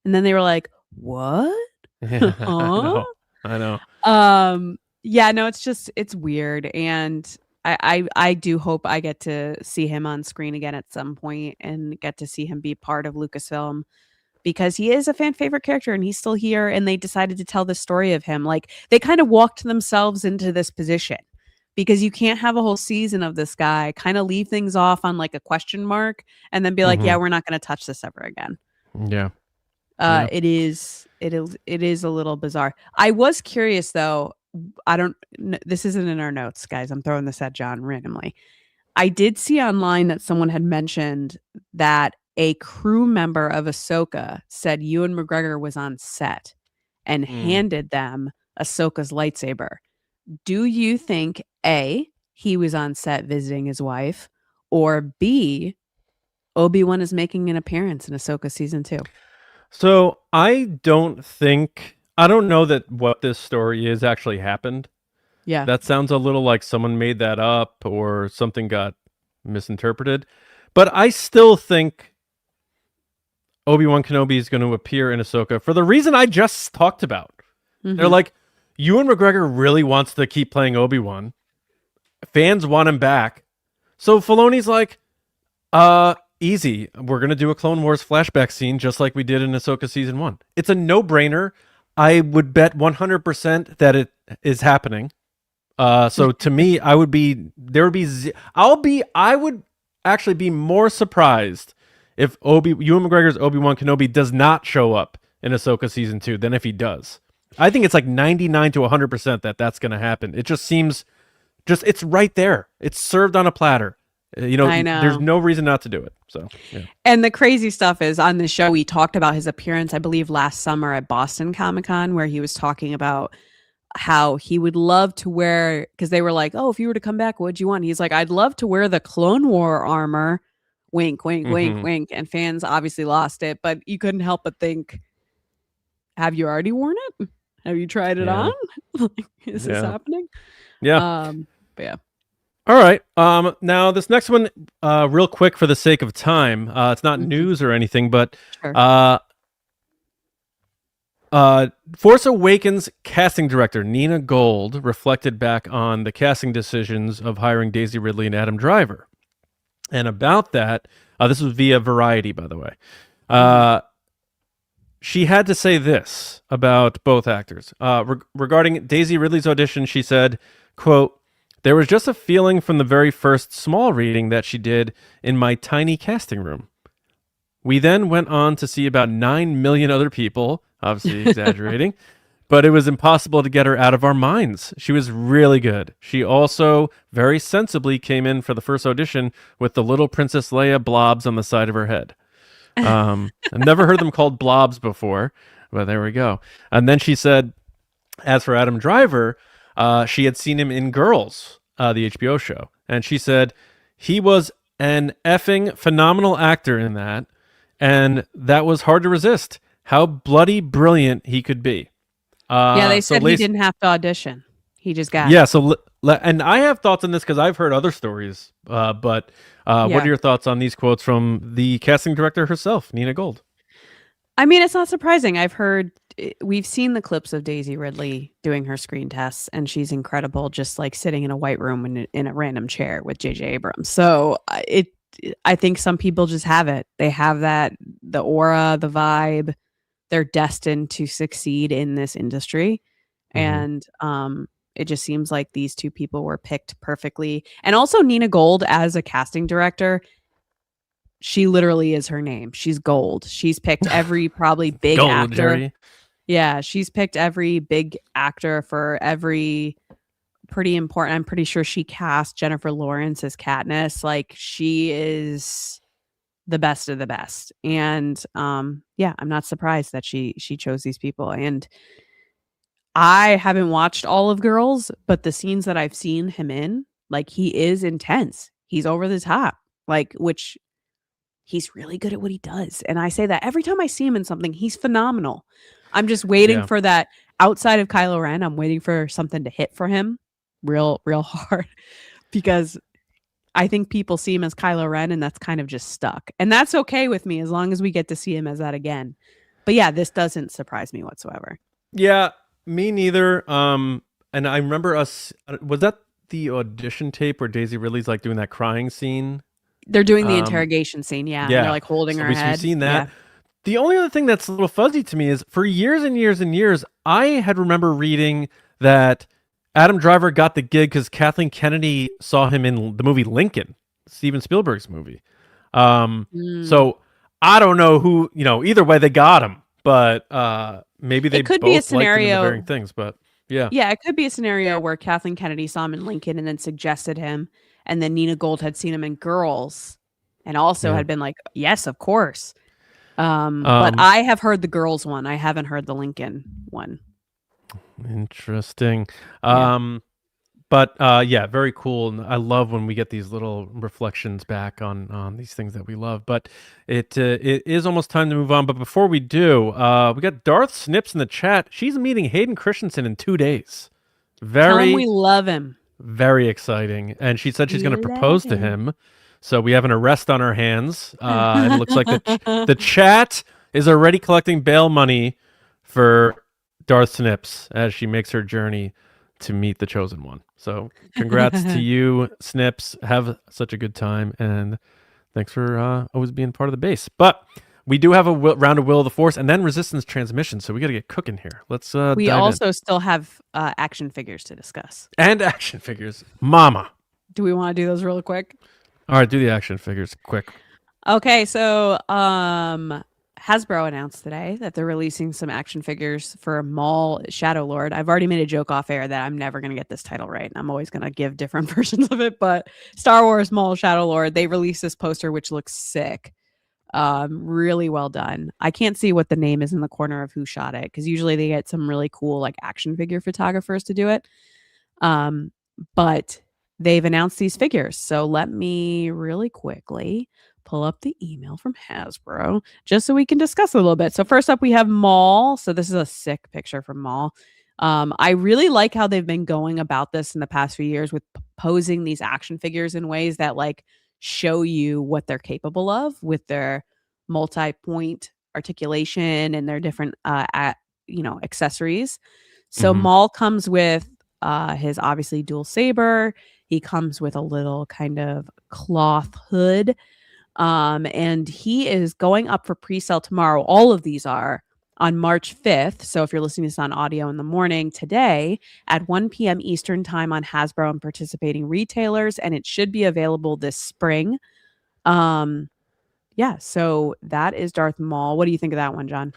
And then they were like, what? I know. Yeah, no, it's weird. And I do hope I get to see him on screen again at some point and get to see him be part of Lucasfilm, because he is a fan favorite character and he's still here, and they decided to tell the story of him. Like, they kind of walked themselves into this position, because you can't have a whole season of this guy kind of leave things off on like a question mark and then be like, yeah, we're not going to touch this ever again. Yeah. It is a little bizarre. I was curious though. This isn't in our notes, guys. I'm throwing this at John randomly. I did see online that someone had mentioned that a crew member of Ahsoka said Ewan McGregor was on set and handed them Ahsoka's lightsaber. Do you think A, he was on set visiting his wife, or B, Obi-Wan is making an appearance in Ahsoka season 2? So I don't know that what this story is actually happened. Yeah. That sounds a little like someone made that up or something got misinterpreted. But I still think Obi-Wan Kenobi is going to appear in Ahsoka for the reason I just talked about. They're like, Ewan McGregor really wants to keep playing Obi-Wan. Fans want him back. So Filoni's like, easy. We're going to do a Clone Wars flashback scene just like we did in Ahsoka season 1. It's a no-brainer. I would bet 100% that it is happening. So to me, I would actually be more surprised if Ewan McGregor's Obi-Wan Kenobi does not show up in Ahsoka season 2 than if he does. I think it's like 99 to 100% that's going to happen. It just seems it's right there. It's served on a platter. I know. There's no reason not to do it. So, yeah. And the crazy stuff is on the show, we talked about his appearance, I believe, last summer at Boston Comic-Con, where he was talking about how he would love to wear, because they were like, oh, if you were to come back, what'd you want? He's like, I'd love to wear the Clone War armor. Wink, wink, wink, wink. And fans obviously lost it, but you couldn't help but think, have you already worn it? Have you tried it on? Is this happening? Yeah. But yeah. All right. Now this next one, real quick for the sake of time. It's not news or anything, but Sure. Force Awakens casting director Nina Gold reflected back on the casting decisions of hiring Daisy Ridley and Adam Driver. And about that, this was via Variety, by the way. She had to say this about both actors. Regarding Daisy Ridley's audition, she said, quote, "There was just a feeling from the very first small reading that she did in my tiny casting room. We then went on to see about 9 million other people," obviously exaggerating, "but it was impossible to get her out of our minds. She was really good. She also very sensibly came in for the first audition with the little Princess Leia blobs on the side of her head." I've never heard them called blobs before, but there we go. And then she said, as for Adam Driver, she had seen him in Girls, the HBO show. And she said, he was an effing phenomenal actor in that. And that was hard to resist. How bloody brilliant he could be. They said he didn't have to audition. He just got it. So and I have thoughts on this because I've heard other stories. But what are your thoughts on these quotes from the casting director herself, Nina Gold? I mean, it's not surprising. We've seen the clips of Daisy Ridley doing her screen tests, and she's incredible, just like sitting in a white room in a random chair with J.J. Abrams. So I think some people just have it. They have the aura, the vibe. They're destined to succeed in this industry. And it just seems like these two people were picked perfectly. And also Nina Gold as a casting director, she literally is her name. She's gold. She's picked every probably big gold, actor. Jerry. Yeah, she's picked every big actor for every pretty important. I'm pretty sure she cast Jennifer Lawrence as Katniss. Like, she is the best of the best. And I'm not surprised that she chose these people. And I haven't watched all of Girls, but the scenes that I've seen him in, like, he is intense. He's over the top. Like, which he's really good at what he does. And I say that every time I see him in something, he's phenomenal. I'm just waiting for that outside of Kylo Ren. I'm waiting for something to hit for him real hard, because I think people see him as Kylo Ren and that's kind of just stuck. And that's okay with me as long as we get to see him as that again. But yeah, this doesn't surprise me whatsoever. Yeah, me neither. And I remember was that the audition tape where Daisy Ridley's like doing that crying scene? They're doing the interrogation scene, and they're like holding her head. We've seen that. Yeah. The only other thing that's a little fuzzy to me is for years and years and years, I had remember reading that Adam Driver got the gig because Kathleen Kennedy saw him in the movie Lincoln, Steven Spielberg's movie. So I don't know who, either way they got him, but maybe they could both be a scenario, liked him in the varying things, but yeah. Yeah, it could be a scenario where Kathleen Kennedy saw him in Lincoln and then suggested him, and then Nina Gold had seen him in Girls and also had been like, yes, of course. But I have heard the Girls one. I haven't heard the Lincoln one. Interesting. But very cool. And I love when we get these little reflections back on these things that we love. But it is almost time to move on. But before we do, we got Darth Snips in the chat. She's meeting Hayden Christensen in 2 days. Tell him we love him. Very exciting. And she said she's going to propose to him. So we have an arrest on our hands. It looks like the chat is already collecting bail money for Darth Snips as she makes her journey to meet the chosen one. So congrats to you, Snips. Have such a good time. And thanks for always being part of the base. But we do have a round of Will of the Force and then Resistance transmission, so we got to get cooking here. Let's We dive also still have action figures to discuss. and action figures. Mama. Do we want to do those real quick? All right, do the action figures quick. Okay, so Hasbro announced today that they're releasing some action figures for MAUL Shadow Lord. I've already made a joke off air that I'm never going to get this title right. I'm always going to give different versions of it, but Star Wars MAUL Shadow Lord, they released this poster which looks sick. Really well done. I can't see what the name is in the corner of who shot it because usually they get some really cool like action figure photographers to do it. But they've announced these figures. So let me really quickly pull up the email from Hasbro just so we can discuss a little bit. So first up, we have MAUL. So this is a sick picture from MAUL. I really like how they've been going about this in the past few years with posing these action figures in ways that like show you what they're capable of with their multi-point articulation and their different accessories. So MAUL comes with his obviously dual saber. He comes with a little kind of cloth hood. And he is going up for pre-sale tomorrow. All of these are on March 5th. So if you're listening to this on audio in the morning today at 1 p.m. Eastern time on Hasbro and participating retailers, and it should be available this spring. Yeah, so that is Darth Maul. What do you think of that one, John?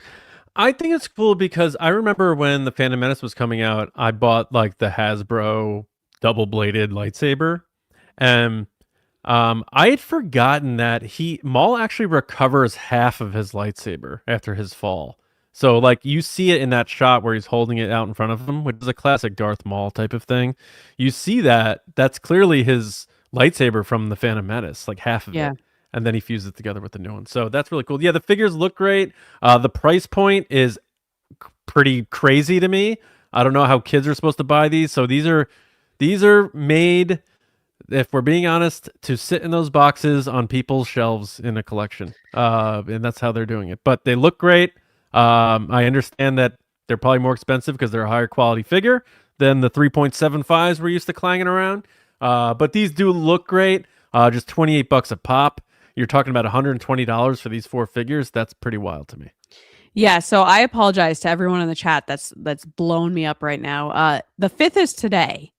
I think it's cool because I remember when the Phantom Menace was coming out, I bought like the Hasbro double-bladed lightsaber, and I had forgotten that Maul actually recovers half of his lightsaber after his fall. So like you see it in that shot where he's holding it out in front of him, which is a classic Darth Maul type of thing. You see that's clearly his lightsaber from the Phantom Menace, like half of it. And then he fuses it together with the new one. So that's really cool. Yeah, the figures look great. The price point is pretty crazy to me. I don't know how kids are supposed to buy these. So these are made, if we're being honest, to sit in those boxes on people's shelves in a collection. And that's how they're doing it. But they look great. I understand that they're probably more expensive because they're a higher quality figure than the 3.75s we're used to clanging around. But these do look great. Just $28 a pop. You're talking about $120 for these 4 figures. That's pretty wild to me. Yeah, so I apologize to everyone in the chat that's blown me up right now. The 5th is today.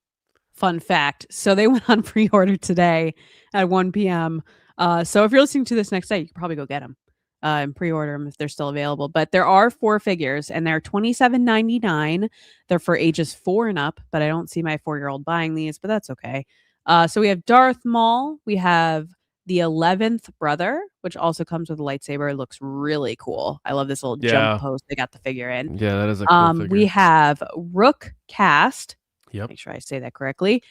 Fun fact. So they went on pre-order today at 1 p.m. So if you're listening to this next day, you can probably go get them and pre-order them if they're still available. But there are 4 figures, and they're $27.99. They're for ages 4 and up, but I don't see my 4-year-old buying these, but that's okay. So we have Darth Maul. We have the 11th brother, which also comes with a lightsaber. It looks really cool. I love this little jump pose they got the figure in. Yeah, that is a cool figure. We have Rook Cast. Yep. Make sure I say that correctly.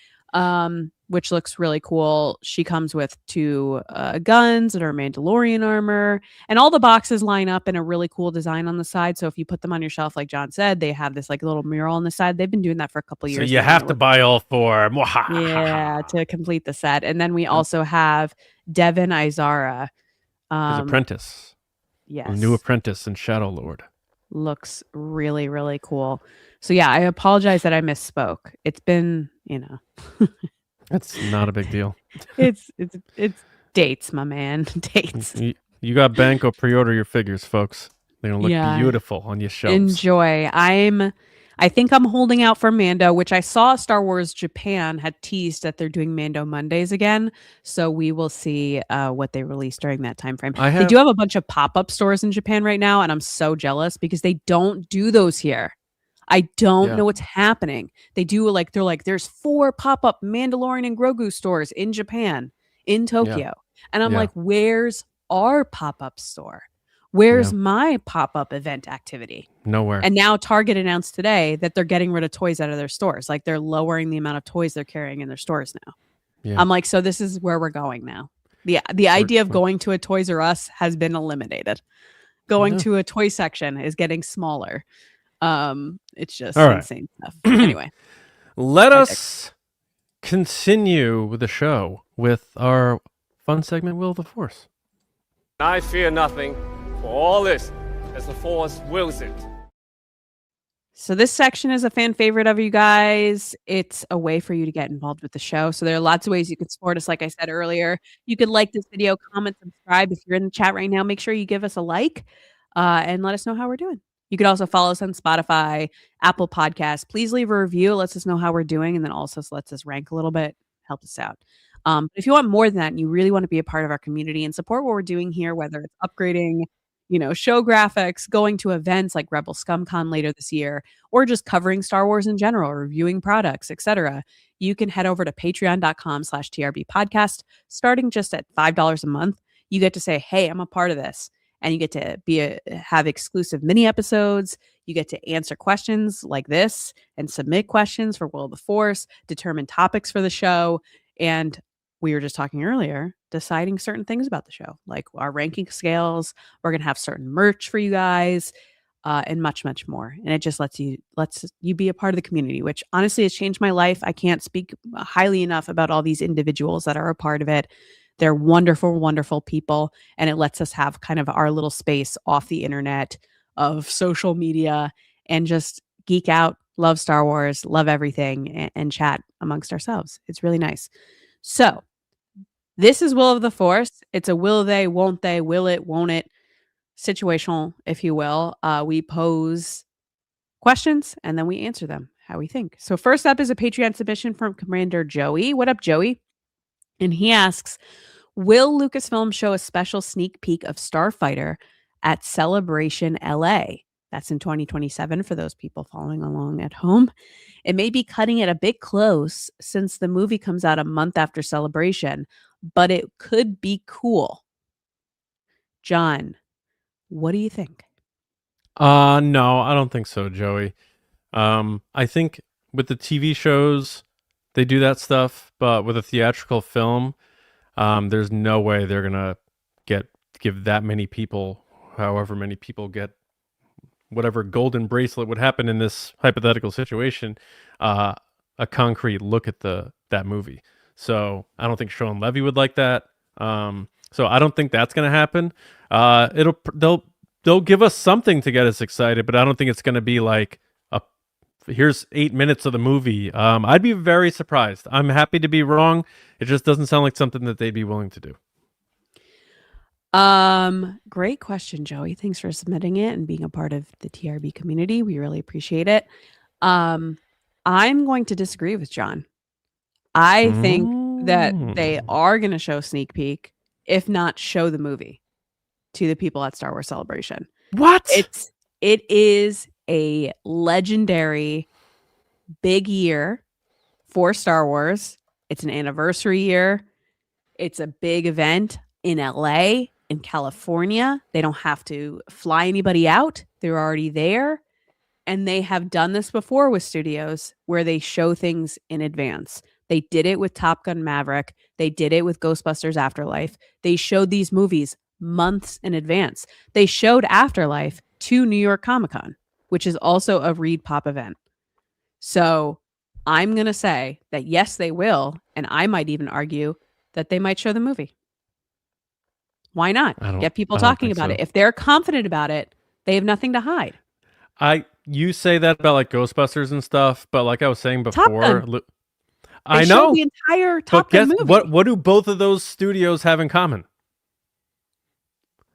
Which looks really cool. She comes with 2 guns and her Mandalorian armor, and all the boxes line up in a really cool design on the side. So if you put them on your shelf, like John said, they have this like little mural on the side. They've been doing that for a couple years. So you have to buy all 4. Yeah, to complete the set. And then we also have Devin Izara. His apprentice. Yes. New apprentice in Shadow Lord. Looks really, really cool. So yeah, I apologize that I misspoke. It's been, That's not a big deal. it's dates, my man. Dates. You got Banco pre-order your figures, folks. They're gonna look beautiful on your shelves. Enjoy. I think I'm holding out for Mando, which I saw Star Wars Japan had teased that they're doing Mando Mondays again. So we will see what they release during that time frame. They do have a bunch of pop-up stores in Japan right now, and I'm so jealous because they don't do those here. I don't know what's happening. They do they're like, there's 4 pop-up Mandalorian and Grogu stores in Japan, in Tokyo. Yeah. And I'm like, where's our pop-up store? Where's my pop-up event activity? Nowhere. And now Target announced today that they're getting rid of toys out of their stores. Like they're lowering the amount of toys they're carrying in their stores now. Yeah. I'm like, so this is where we're going now. The idea of going to a Toys R Us has been eliminated. Going to a toy section is getting smaller. It's just insane stuff. Anyway, let us continue with the show with our fun segment, Will of the Force. I fear nothing, for all this as the Force wills it. So this section is a fan favorite of you guys. It's a way for you to get involved with the show. So there are lots of ways you can support us. Like I said earlier, you could like this video, comment, subscribe. If you're in the chat right now, make sure you give us a like and let us know how we're doing. You could also follow us on Spotify, Apple Podcasts. Please leave a review. It lets us know how we're doing, and then also lets us rank a little bit. Help us out. If you want more than that and you really want to be a part of our community and support what we're doing here, whether it's upgrading, show graphics, going to events like Rebel ScumCon later this year, or just covering Star Wars in general, reviewing products, etc., you can head over to patreon.com/TRB podcast. Starting just at $5 a month, you get to say, hey, I'm a part of this. And you get to have exclusive mini episodes. You get to answer questions like this and submit questions for Will of the Force, determine topics for the show. And we were just talking earlier, deciding certain things about the show, like our ranking scales. We're going to have certain merch for you guys and much, much more. And it just lets you be a part of the community, which honestly has changed my life. I can't speak highly enough about all these individuals that are a part of it. They're wonderful, wonderful people. And it lets us have kind of our little space off the internet of social media and just geek out, love Star Wars, love everything, and chat amongst ourselves. It's really nice. So this is Will of the Force. It's a will they, won't they, will it, won't it, situational, if you will. We pose questions and then we answer them how we think. So first up is a Patreon submission from Commander Joey. What up, Joey? And he asks, will Lucasfilm show a special sneak peek of Starfighter at Celebration LA? That's in 2027 for those people following along at home. It may be cutting it a bit close since the movie comes out a month after Celebration, but it could be cool. John, what do you think? No, I don't think so, Joey. I think with the TV shows, they do that stuff, but with a theatrical film, there's no way they're gonna give that many people, however many people get whatever golden bracelet would happen in this hypothetical situation, a concrete look at that movie. So I don't think Sean Levy would like that. So I don't think that's gonna happen. They'll give us something to get us excited, but I don't think it's gonna be like here's 8 minutes of the movie. I'd be very surprised. I'm happy to be wrong. It just doesn't sound like something that they'd be willing to do. Great question, Joey. Thanks for submitting it and being a part of the TRB community. We really appreciate it. I'm going to disagree with John. I think that they are going to show sneak peek, if not show the movie to the people at Star Wars Celebration. What? It is a legendary big year for Star Wars. It's an anniversary year. It's a big event in LA, in California. They don't have to fly anybody out. They're already there. And they have done this before with studios where they show things in advance. They did it with Top Gun Maverick. They did it with Ghostbusters Afterlife. They showed these movies months in advance. They showed Afterlife to New York Comic Con, which is also a Reed Pop event. So I'm going to say that yes, they will. And I might even argue that they might show the movie. Why not? Get people talking about it. If they're confident about it, they have nothing to hide. You say that about like Ghostbusters and stuff, but like I was saying before, I know the entire Top Gun movie. What do both of those studios have in common?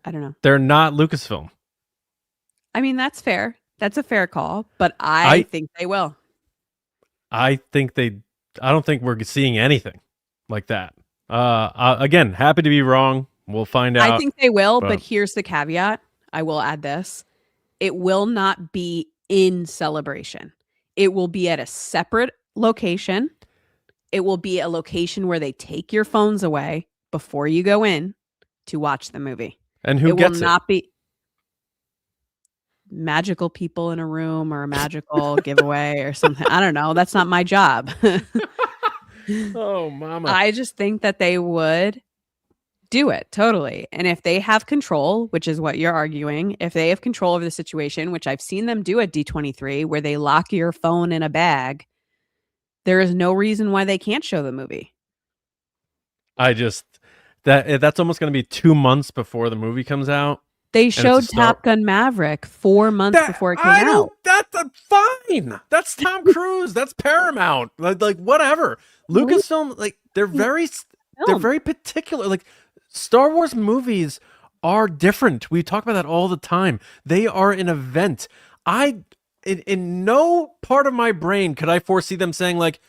I don't know. They're not Lucasfilm. I mean, that's fair. That's a fair call, but I think they will. I don't think we're seeing anything like that. Again, happy to be wrong. We'll find out. I think they will, but here's the caveat. I will add this. It will not be in Celebration. It will be at a separate location. It will be a location where they take your phones away before you go in to watch the movie. And who gets it? It will not be magical people in a room or a magical giveaway or something. I don't know. That's not my job. Oh, mama. I just think that they would do it. Totally. And if they have control, which is what you're arguing, if they have control over the situation, which I've seen them do at D23, where they lock your phone in a bag, there is no reason why they can't show the movie. That's almost going to be 2 months before the movie comes out. They it's a showed Star- Top Gun Maverick 4 months before it came out. That's fine. That's Tom Cruise. That's Paramount. Like whatever. Lucasfilm, like they're very particular. Like Star Wars movies are different. We talk about that all the time. They are an event. In no part of my brain could I foresee them saying like,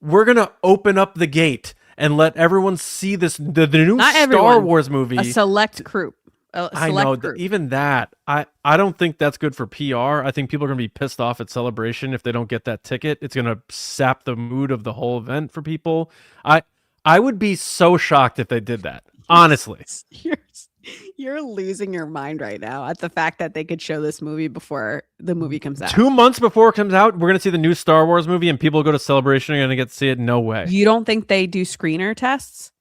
we're gonna open up the gate and let everyone see the new Star Wars movie. A select group. I know even that. I don't think that's good for PR. I think people are gonna be pissed off at Celebration if they don't get that ticket. It's gonna sap the mood of the whole event for people. I would be so shocked if they did that. Honestly, you're losing your mind right now at the fact that they could show this movie before the movie comes out. 2 months before it comes out, we're gonna see the new Star Wars movie, and people go to Celebration and are gonna get to see it. No way. You don't think they do screener tests?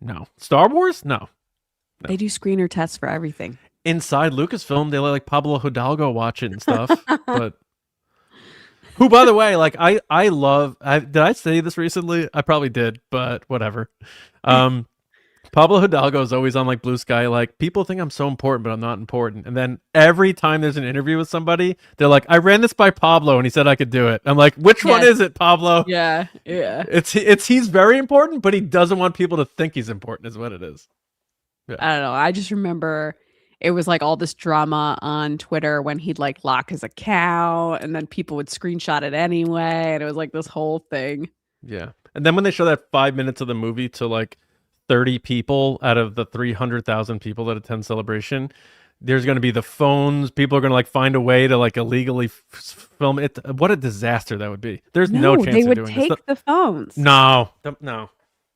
No. Star Wars? No. They do screener tests for everything. Inside Lucasfilm, they let like Pablo Hidalgo watch it and stuff. But who, by the way, like I love. Did I say this recently? I probably did, but whatever. Pablo Hidalgo is always on like Blue Sky. Like people think I'm so important, but I'm not important. And then every time there's an interview with somebody, they're like, "I ran this by Pablo, and he said I could do it." I'm like, "Which one is it, Pablo?" Yeah. He's very important, but he doesn't want people to think he's important. Is what it is. Yeah. I don't know. I just remember it was like all this drama on Twitter when he'd like lock his account, and then people would screenshot it anyway, and it was like this whole thing. Yeah, and then when they show that 5 minutes of the movie to like 30 people out of the 300,000 people that attend Celebration, there's going to be the phones. People are going to like find a way to like illegally film it. What a disaster that would be. There's no chance they of would doing take this. the phones. No.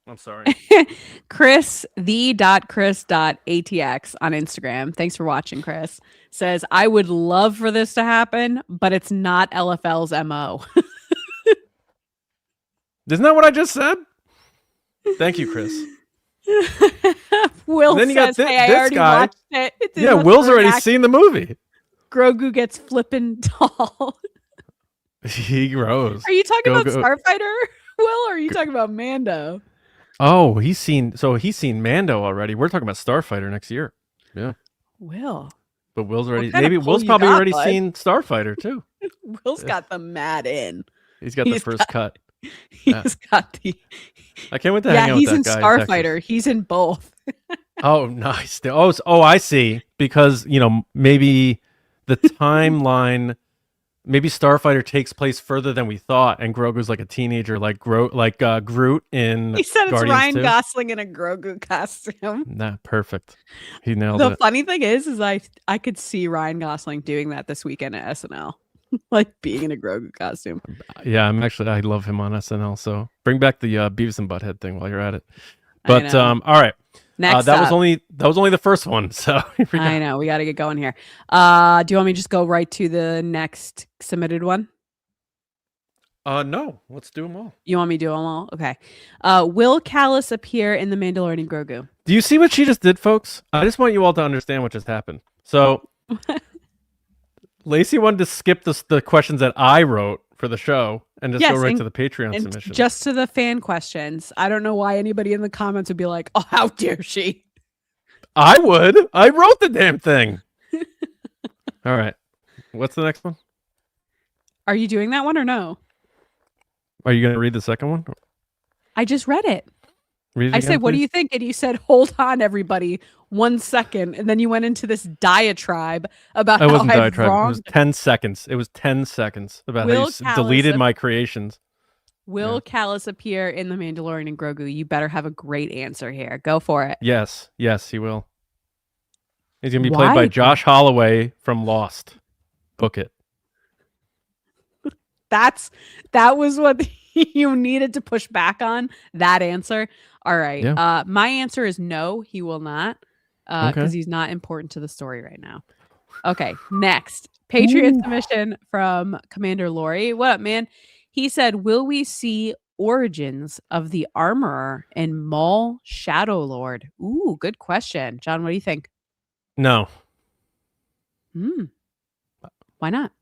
I'm sorry. Chris, the.chris.atx on Instagram. Thanks for watching, Chris. Says, I would love for this to happen, but it's not LFL's MO. Isn't that what I just said? Thank you, Chris. Will then you says, got hey, I already guy. watched it. Yeah, Will's already seen the movie. Grogu gets flippin' tall. He grows. Are you talking about Starfighter, Will, or are you talking about Mando? Oh, he's seen Mando already. We're talking about Starfighter next year. Yeah. Will. But Will's probably already seen Starfighter too. Will's got the mad in. He's got the first cut. He's got the. I can't wait to hang out with that guy. Yeah, he's in Starfighter. He's in both. Oh, nice. Oh, I see. Because maybe the timeline, maybe Starfighter takes place further than we thought, and Grogu's like a teenager, like Groot in. He said it's Guardians Ryan 2. Gosling in a Grogu costume. Nah, perfect. He nailed it. The funny thing is I could see Ryan Gosling doing that this weekend at SNL. Like being in a Grogu costume. Yeah, I love him on SNL. So bring back the Beavis and Butthead thing while you're at it. But all right. Next that was only the first one. So I know we got to get going here. Do you want me to just go right to the next submitted one? No, let's do them all. You want me to do them all? Okay. Will Callus appear in the Mandalorian and Grogu? Do you see what she just did, folks? I just want you all to understand what just happened. So Lacey wanted to skip the questions that I wrote for the show and just go right to the Patreon submission. Just to the fan questions. I don't know why anybody in the comments would be like, oh, how dare she? I would. I wrote the damn thing. All right. What's the next one? Are you doing that one or no? Are you going to read the second one? I just read it. Read it I again, said, what please? do you think? And you said, hold on, everybody. 1 second. And then you went into this diatribe about It how wasn't I've diatribe. wronged. It was 10 seconds. It was 10 seconds about Will how you deleted my creations. Will Callus appear in The Mandalorian and Grogu? You better have a great answer here. Go for it. Yes, he will. He's going to be played by Josh Holloway from Lost. Book it. That was what you needed to push back on, that answer. All right. Yeah. My answer is no, he will not, because he's not important to the story right now. Okay, next. Patriot submission from Commander Lori. What up, man? He said, will we see origins of the armorer in MAUL Shadow Lord? Ooh, good question. John, what do you think? No. Why not?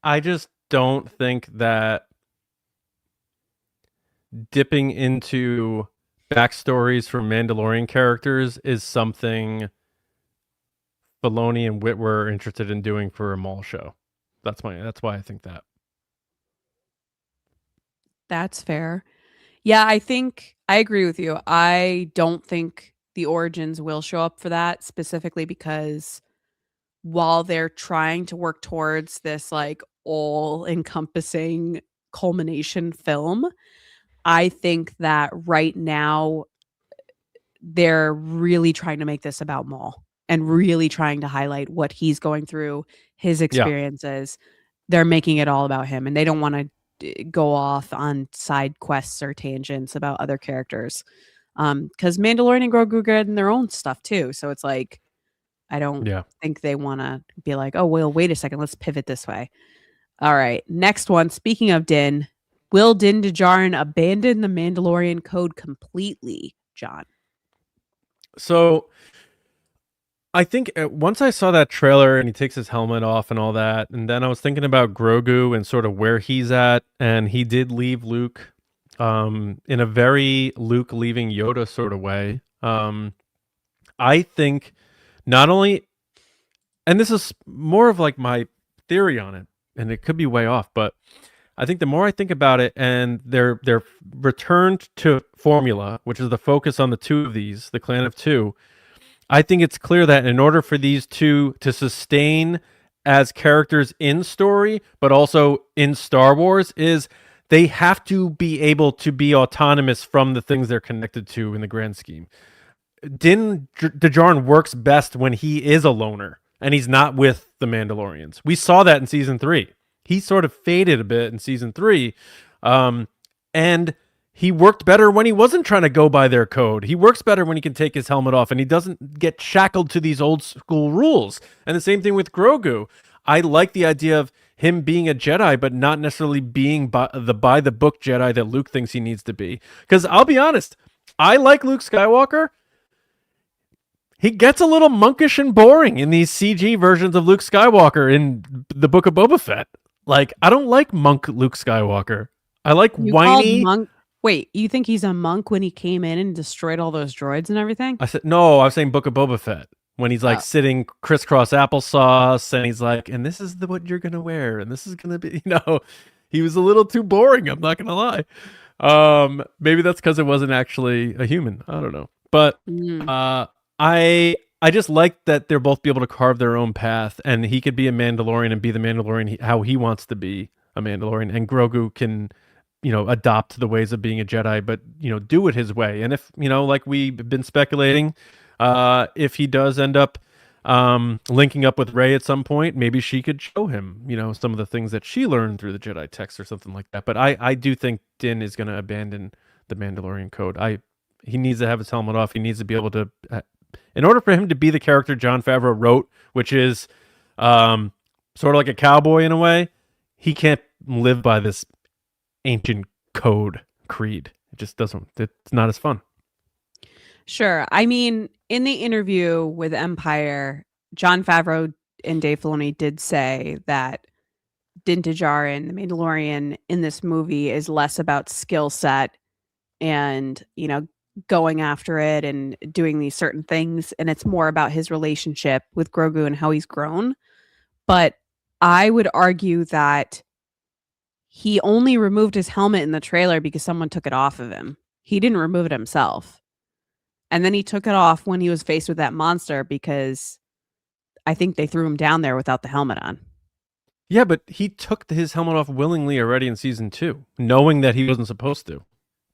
I just don't think that dipping into backstories for Mandalorian characters is something Filoni and Whit were interested in doing for a MAUL show. That's why I think that. That's fair. Yeah, I think I agree with you. I don't think the Origins will show up for that, specifically because while they're trying to work towards this like all-encompassing culmination film, I think that right now they're really trying to make this about Maul and really trying to highlight what he's going through, his experiences. They're making it all about him, and they don't want to go off on side quests or tangents about other characters. Because Mandalorian and Grogu get in their own stuff too. So it's like, I don't think they want to be like, oh, well, wait a second, let's pivot this way. All right, next one. Speaking of Din, will Din Djarin abandon the Mandalorian code completely, John? So I think once I saw that trailer and he takes his helmet off and all that, and then I was thinking about Grogu and sort of where he's at, and he did leave Luke in a very Luke leaving Yoda sort of way. I think not only, and this is more of like my theory on it, and it could be way off, but I think the more I think about it, and they're returned to formula, which is the focus on the two of these, the clan of two, I think it's clear that in order for these two to sustain as characters in story, but also in Star Wars, is they have to be able to be autonomous from the things they're connected to in the grand scheme. Din Djarin works best when he is a loner and he's not with the Mandalorians. We saw that in season 3. He sort of faded a bit in season 3. And he worked better when he wasn't trying to go by their code. He works better when he can take his helmet off and he doesn't get shackled to these old school rules. And the same thing with Grogu. I like the idea of him being a Jedi, but not necessarily being by the book Jedi that Luke thinks he needs to be. Because I'll be honest, I like Luke Skywalker. He gets a little monkish and boring in these CG versions of Luke Skywalker in the Book of Boba Fett. Like, I don't like monk Luke Skywalker. I like whiny. Wait, you think he's a monk when he came in and destroyed all those droids and everything? I said no. I was saying Book of Boba Fett when he's like sitting crisscross applesauce, and he's like, "And this is what you're gonna wear, and this is gonna be," he was a little too boring. I'm not gonna lie. Maybe that's because it wasn't actually a human. I don't know, but I just like that they're both be able to carve their own path, and he could be a Mandalorian and be the Mandalorian how he wants to be a Mandalorian, and Grogu can, adopt the ways of being a Jedi, but do it his way. And if like we've been speculating, if he does end up linking up with Rey at some point, maybe she could show him some of the things that she learned through the Jedi text or something like that. But I do think Din is going to abandon the Mandalorian code. He needs to have his helmet off. He needs to be able to. In order for him to be the character Jon Favreau wrote, which is sort of like a cowboy in a way, he can't live by this ancient code creed. It just doesn't. It's not as fun. Sure. I mean, in the interview with Empire, Jon Favreau and Dave Filoni did say that Din Djarin, the Mandalorian in this movie, is less about skill set and, going after it and doing these certain things, and it's more about his relationship with Grogu and how he's grown. But I would argue that he only removed his helmet in the trailer because someone took it off of him. He didn't remove it himself. And then he took it off when he was faced with that monster because I think they threw him down there without the helmet on. Yeah, but he took his helmet off willingly already in season 2, knowing that he wasn't supposed to,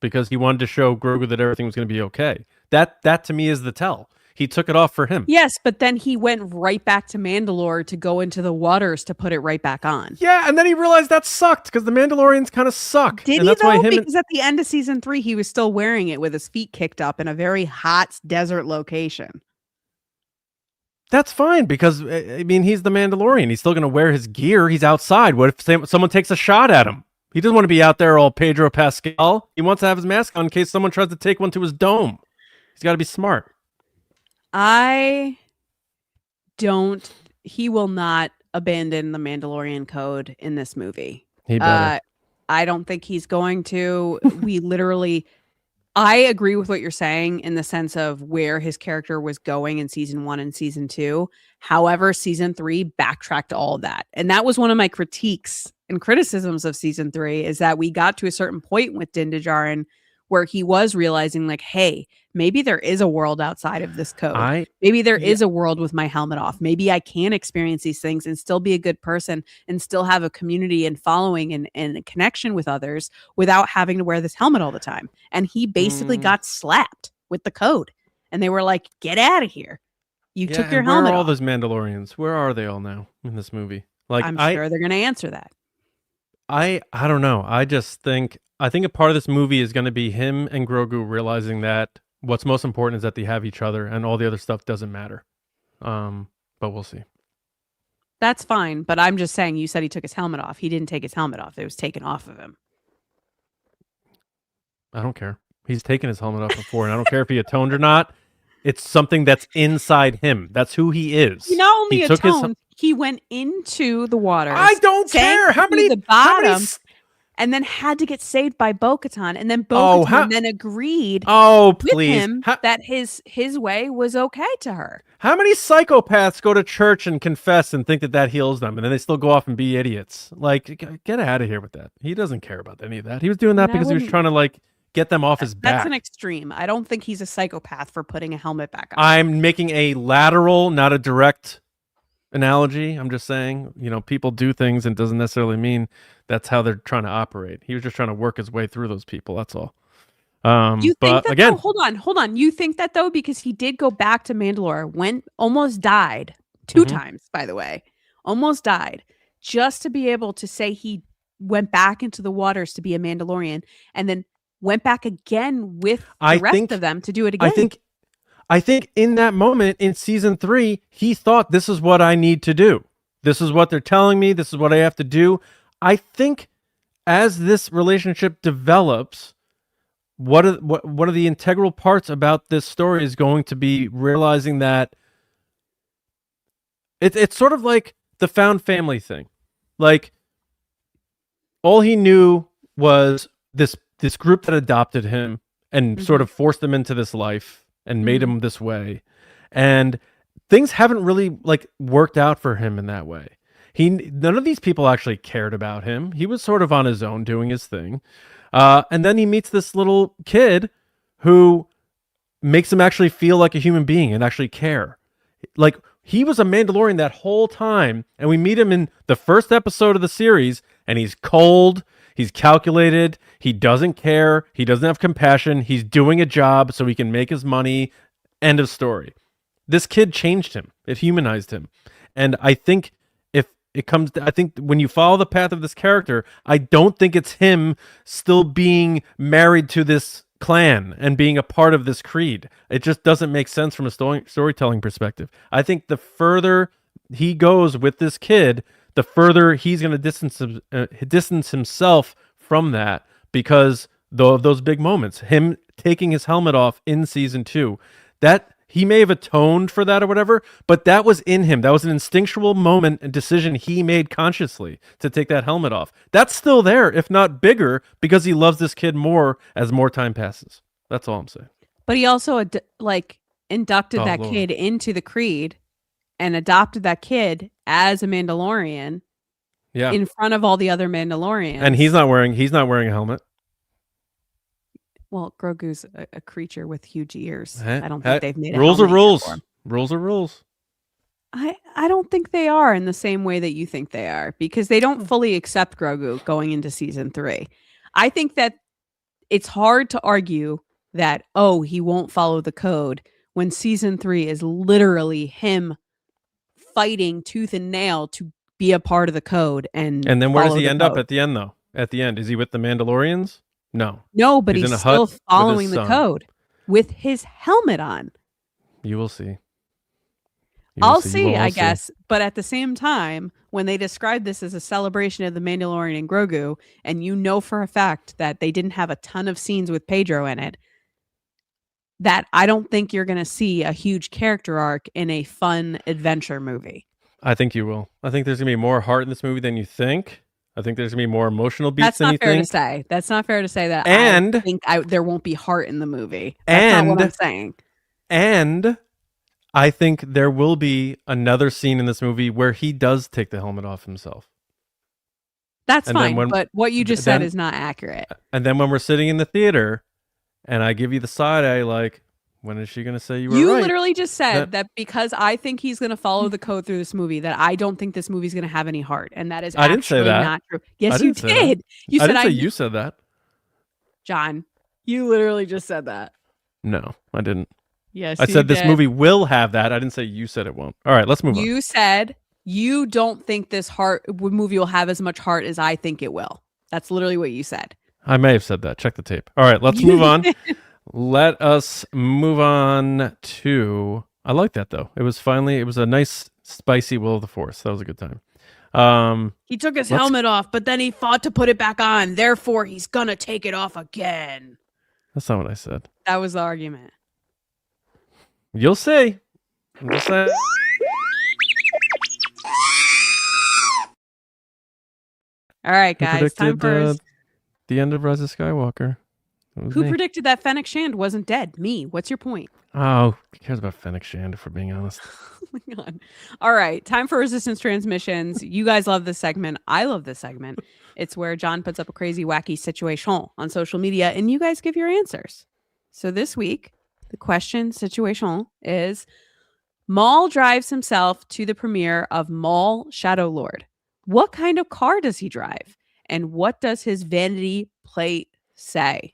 because he wanted to show Grogu that everything was going to be okay. That to me is the tell. He took it off for him. Yes, but then he went right back to Mandalore to go into the waters to put it right back on. Yeah, and then he realized that sucked because the Mandalorians kind of suck. Did and he though? Because at the end of season 3, he was still wearing it with his feet kicked up in a very hot desert location. That's fine because, I mean, he's the Mandalorian. He's still going to wear his gear. He's outside. What if someone takes a shot at him? He doesn't want to be out there all Pedro Pascal. He wants to have his mask on in case someone tries to take one to his dome. He's got to be smart. He will not abandon the Mandalorian code in this movie. He better. I don't think he's going to. We literally, I agree with what you're saying in the sense of where his character was going in season 1 and season 2. However, season 3 backtracked all of that. And that was one of my critiques and criticisms of season 3 is that we got to a certain point with Din Djarin where he was realizing like, hey, maybe there is a world outside of this code. Maybe there is a world with my helmet off. Maybe I can experience these things and still be a good person and still have a community and following and a connection with others without having to wear this helmet all the time. And he basically got slapped with the code. And they were like, get out of here. You took your helmet off. Where are all those Mandalorians? Where are they all now in this movie? Like, I'm sure they're going to answer that. I don't know. I think a part of this movie is going to be him and Grogu realizing that what's most important is that they have each other and all the other stuff doesn't matter. But we'll see. That's fine. But I'm just saying, you said he took his helmet off. He didn't take his helmet off. It was taken off of him. I don't care. He's taken his helmet off before, and I don't care if he atoned or not. It's something that's inside him. That's who he is. He not only atoned, he went into the water. I don't care. How many the bottom, and then had to get saved by Bo-Katan, and then Bo-Katan then agreed with him that his way was okay to her. How many psychopaths go to church and confess and think that heals them, and then they still go off and be idiots? Like, get out of here with that. He doesn't care about any of that. He was doing that because he was trying to like get them off his back. That's an extreme. I don't think he's a psychopath for putting a helmet back on. I'm making a lateral, not a direct analogy. I'm just saying, people do things and it doesn't necessarily mean that's how they're trying to operate. He was just trying to work his way through those people. That's all. You think that again? Hold on. You think that though, because he did go back to Mandalore, almost died 2 times, by the way, almost died just to be able to say he went back into the waters to be a Mandalorian and then went back again with the rest of them to do it again. I think in that moment in season 3, he thought, this is what I need to do. This is what they're telling me. This is what I have to do. I think as this relationship develops, what are the integral parts about this story is going to be realizing that it's sort of like the found family thing. Like, all he knew was this group that adopted him and sort of forced him into this life and made him this way. And things haven't really like worked out for him in that way. None of these people actually cared about him. He was sort of on his own doing his thing. And then he meets this little kid who makes him actually feel like a human being and actually care. Like, he was a Mandalorian that whole time, and we meet him in the first episode of the series, and he's cold, he's calculated, he doesn't care, he doesn't have compassion, he's doing a job so he can make his money. End of story. This kid changed him. It humanized him. And I think I think when you follow the path of this character, I don't think it's him still being married to this clan and being a part of this creed. It just doesn't make sense from a storytelling perspective. I think the further he goes with this kid, the further he's going to distance himself from that because of those big moments. Him taking his helmet off in season 2, that he may have atoned for that or whatever, but that was in him. That was an instinctual moment and decision he made consciously to take that helmet off. That's still there, if not bigger, because he loves this kid more as more time passes. That's all I'm saying. But he also inducted that kid into the creed and adopted that kid as a Mandalorian in front of all the other Mandalorians. And he's not wearing a helmet. Well, Grogu's a creature with huge ears. I don't think they've made rules are rules. Rules are rules. I don't think they are in the same way that you think they are, because they don't fully accept Grogu going into season 3. I think that it's hard to argue that, he won't follow the code when season 3 is literally him fighting tooth and nail to be a part of the code. And then where does he end up at the end, though? At the end, is he with the Mandalorians? No, but he's still following the code with his helmet on. You will see. I'll see, I guess. But at the same time, when they describe this as a celebration of the Mandalorian and Grogu, and for a fact that they didn't have a ton of scenes with Pedro in it, that I don't think you're going to see a huge character arc in a fun adventure movie. I think you will. I think there's going to be more heart in this movie than you think. I think there's gonna be more emotional beats That's than not you fair think. to say. That's not fair to say that And- I think there won't be heart in the movie. That's not what I'm saying. And I think there will be another scene in this movie where he does take the helmet off himself. That's And then fine, when- but what you just said then- is not accurate. And then when we're sitting in the theater and I give you the side eye, like, when is she going to say you were You right? literally just said that because I think he's going to follow the code through this movie, that I don't think this movie's going to have any heart, and that is I didn't say actually that. not true. Yes, I you didn't say that. did. You I said didn't say you said that. John, you literally just said that. No, I didn't. Yes, I you said this did. movie will have that. I didn't say you said it won't. All right, let's move on. You said you don't think this movie will have as much heart as I think it will. That's literally what you said. I may have said that. Check the tape. All right, let's move on. Let us move on to. I like that though. It was a nice spicy Will of the Force. That was a good time. He took his helmet off, but then he fought to put it back on. Therefore, he's gonna take it off again. That's not what I said. That was the argument. You'll see. I'm just saying. All right, Who guys. Time predicted, for the end of Rise of Skywalker? It was who me. predicted that Fennec Shand wasn't dead? Me. What's your point? Oh, who cares about Fennec Shand, if we're being honest? Oh my God. All right. Time for Resistance Transmissions. You guys love this segment. I love this segment. It's where John puts up a crazy, wacky situation on social media and you guys give your answers. So this week, the question situation is Maul drives himself to the premiere of MAUL Shadow Lord. What kind of car does he drive? And what does his vanity plate say?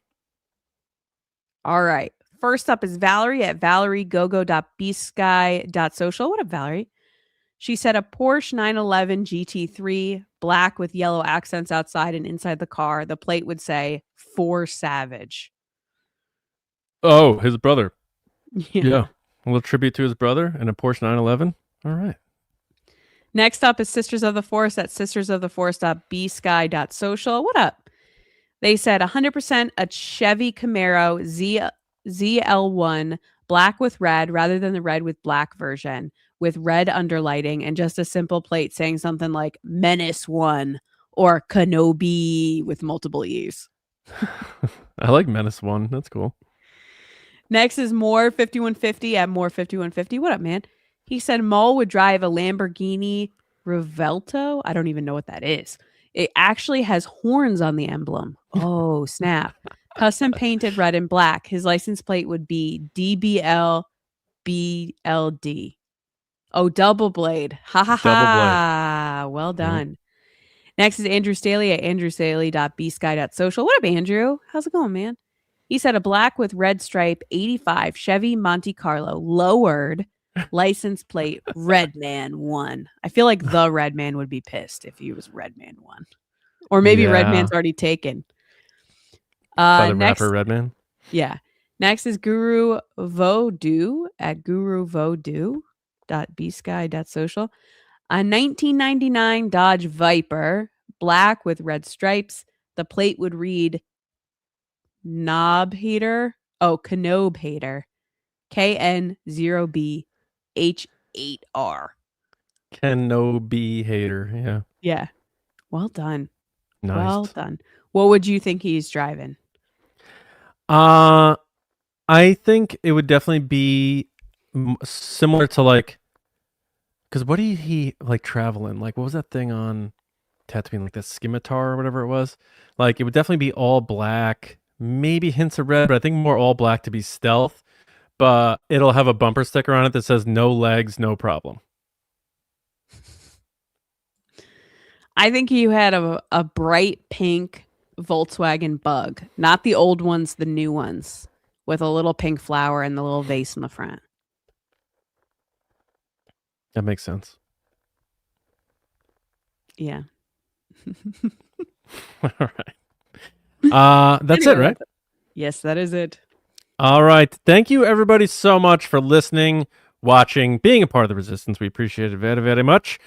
All right. First up is Valerie at valeriegogo.bsky.social. What up, Valerie? She said a Porsche 911 GT3, black with yellow accents outside and inside the car. The plate would say, "For Savage." Oh, his brother. Yeah. Yeah. A little tribute to his brother and a Porsche 911. All right. Next up is Sisters of the Force at sistersoftheforce.bsky.social. What up? They said 100% a Chevy Camaro ZL1, black with red rather than the red with black version, with red underlighting and just a simple plate saying something like Menace 1 or Kenobi with multiple E's. I like Menace 1. That's cool. Next is More 5150 at More 5150. What up, man? He said Maul would drive a Lamborghini Revelto. I don't even know what that is. It actually has horns on the emblem. Oh, snap. Custom painted red and black. His license plate would be DBLBLD. Oh, double blade. Ha ha ha. Well done. Next is Andrew Staley at andrewstaley.bsky.social. What up, Andrew? How's it going, man? He said a black with red stripe 85 Chevy Monte Carlo lowered license plate Redman 1. I feel like the Redman would be pissed if he was Redman 1. Or maybe Yeah. Redman's already taken. By the Next, rapper Redman. yeah. Next is Guru Vodou at guruvodou.bsky.social. A 1999 Dodge Viper, black with red stripes. The plate would read Knob Hater. Oh, Knob Hater. KN0BH8R. Kenobi hater. Yeah. Yeah. Well done. Nice. Well done. What would you think he's driving? I think it would definitely be similar to like, because what did he like travel in? Like, what was that thing on Tatooine? Like that scimitar or whatever it was. Like, it would definitely be all black, maybe hints of red, but I think more all black to be stealth. But it'll have a bumper sticker on it that says "No legs, no problem." I think he had a bright pink Volkswagen Bug, not the old ones, the new ones, with a little pink flower and the little vase in the front. That makes sense. Yeah. All right. That's it, right? Yes, that is it. All right. Thank you, everybody, so much for listening, watching, being a part of the Resistance. We appreciate it very, very much.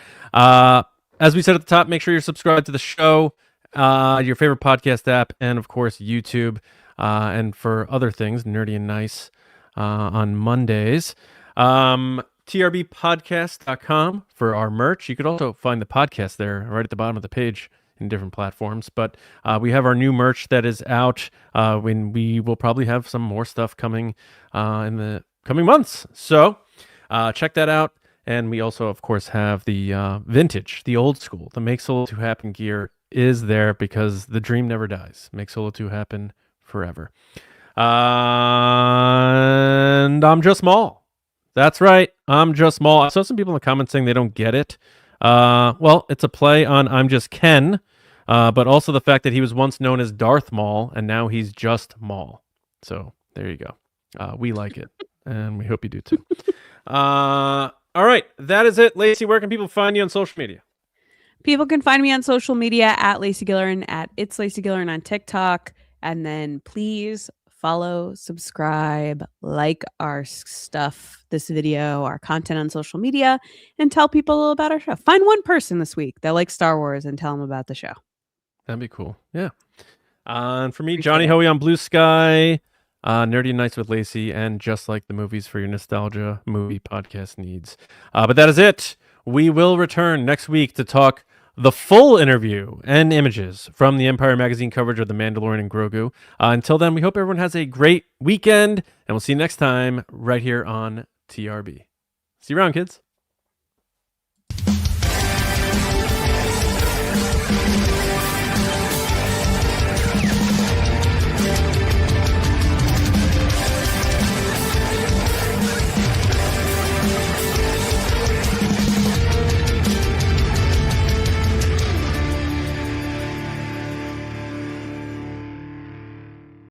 As we said at the top, make sure you're subscribed to the show, your favorite podcast app, and, of course, YouTube. And for other things, Nerdy and Nice on Mondays. TRBpodcast.com for our merch. You could also find the podcast there right at the bottom of the page in different platforms. But we have our new merch that is out. When we will probably have some more stuff coming in the coming months. So check that out. And we also, of course, have the vintage, the old school, the Make Solo 2 Happen gear is there because the dream never dies. Make Solo 2 happen forever. And I'm just Maul. That's right. I'm just Maul. I saw some people in the comments saying they don't get it. Well, it's a play on I'm just Ken, but also the fact that he was once known as Darth Maul and now he's just Maul. So there you go. We like it, and we hope you do too. All right, that is it. Lacey, where can people find you on social media? People can find me on social media at Lacey Gillerin, at It's Lacey Gillerin on TikTok. And then please follow, subscribe, like our stuff, this video, our content on social media, and tell people about our show. Find one person this week that likes Star Wars and tell them about the show. That'd be cool. Yeah. And for me, Johnny Hoey on Blue Sky, Nerdy Nights with Lacey, and Just Like the Movies for your nostalgia movie podcast needs. But that is it. We will return next week to talk the full interview and images from the Empire Magazine coverage of the Mandalorian and Grogu. Until then, we hope everyone has a great weekend, and we'll see you next time right here on TRB. See you around, kids.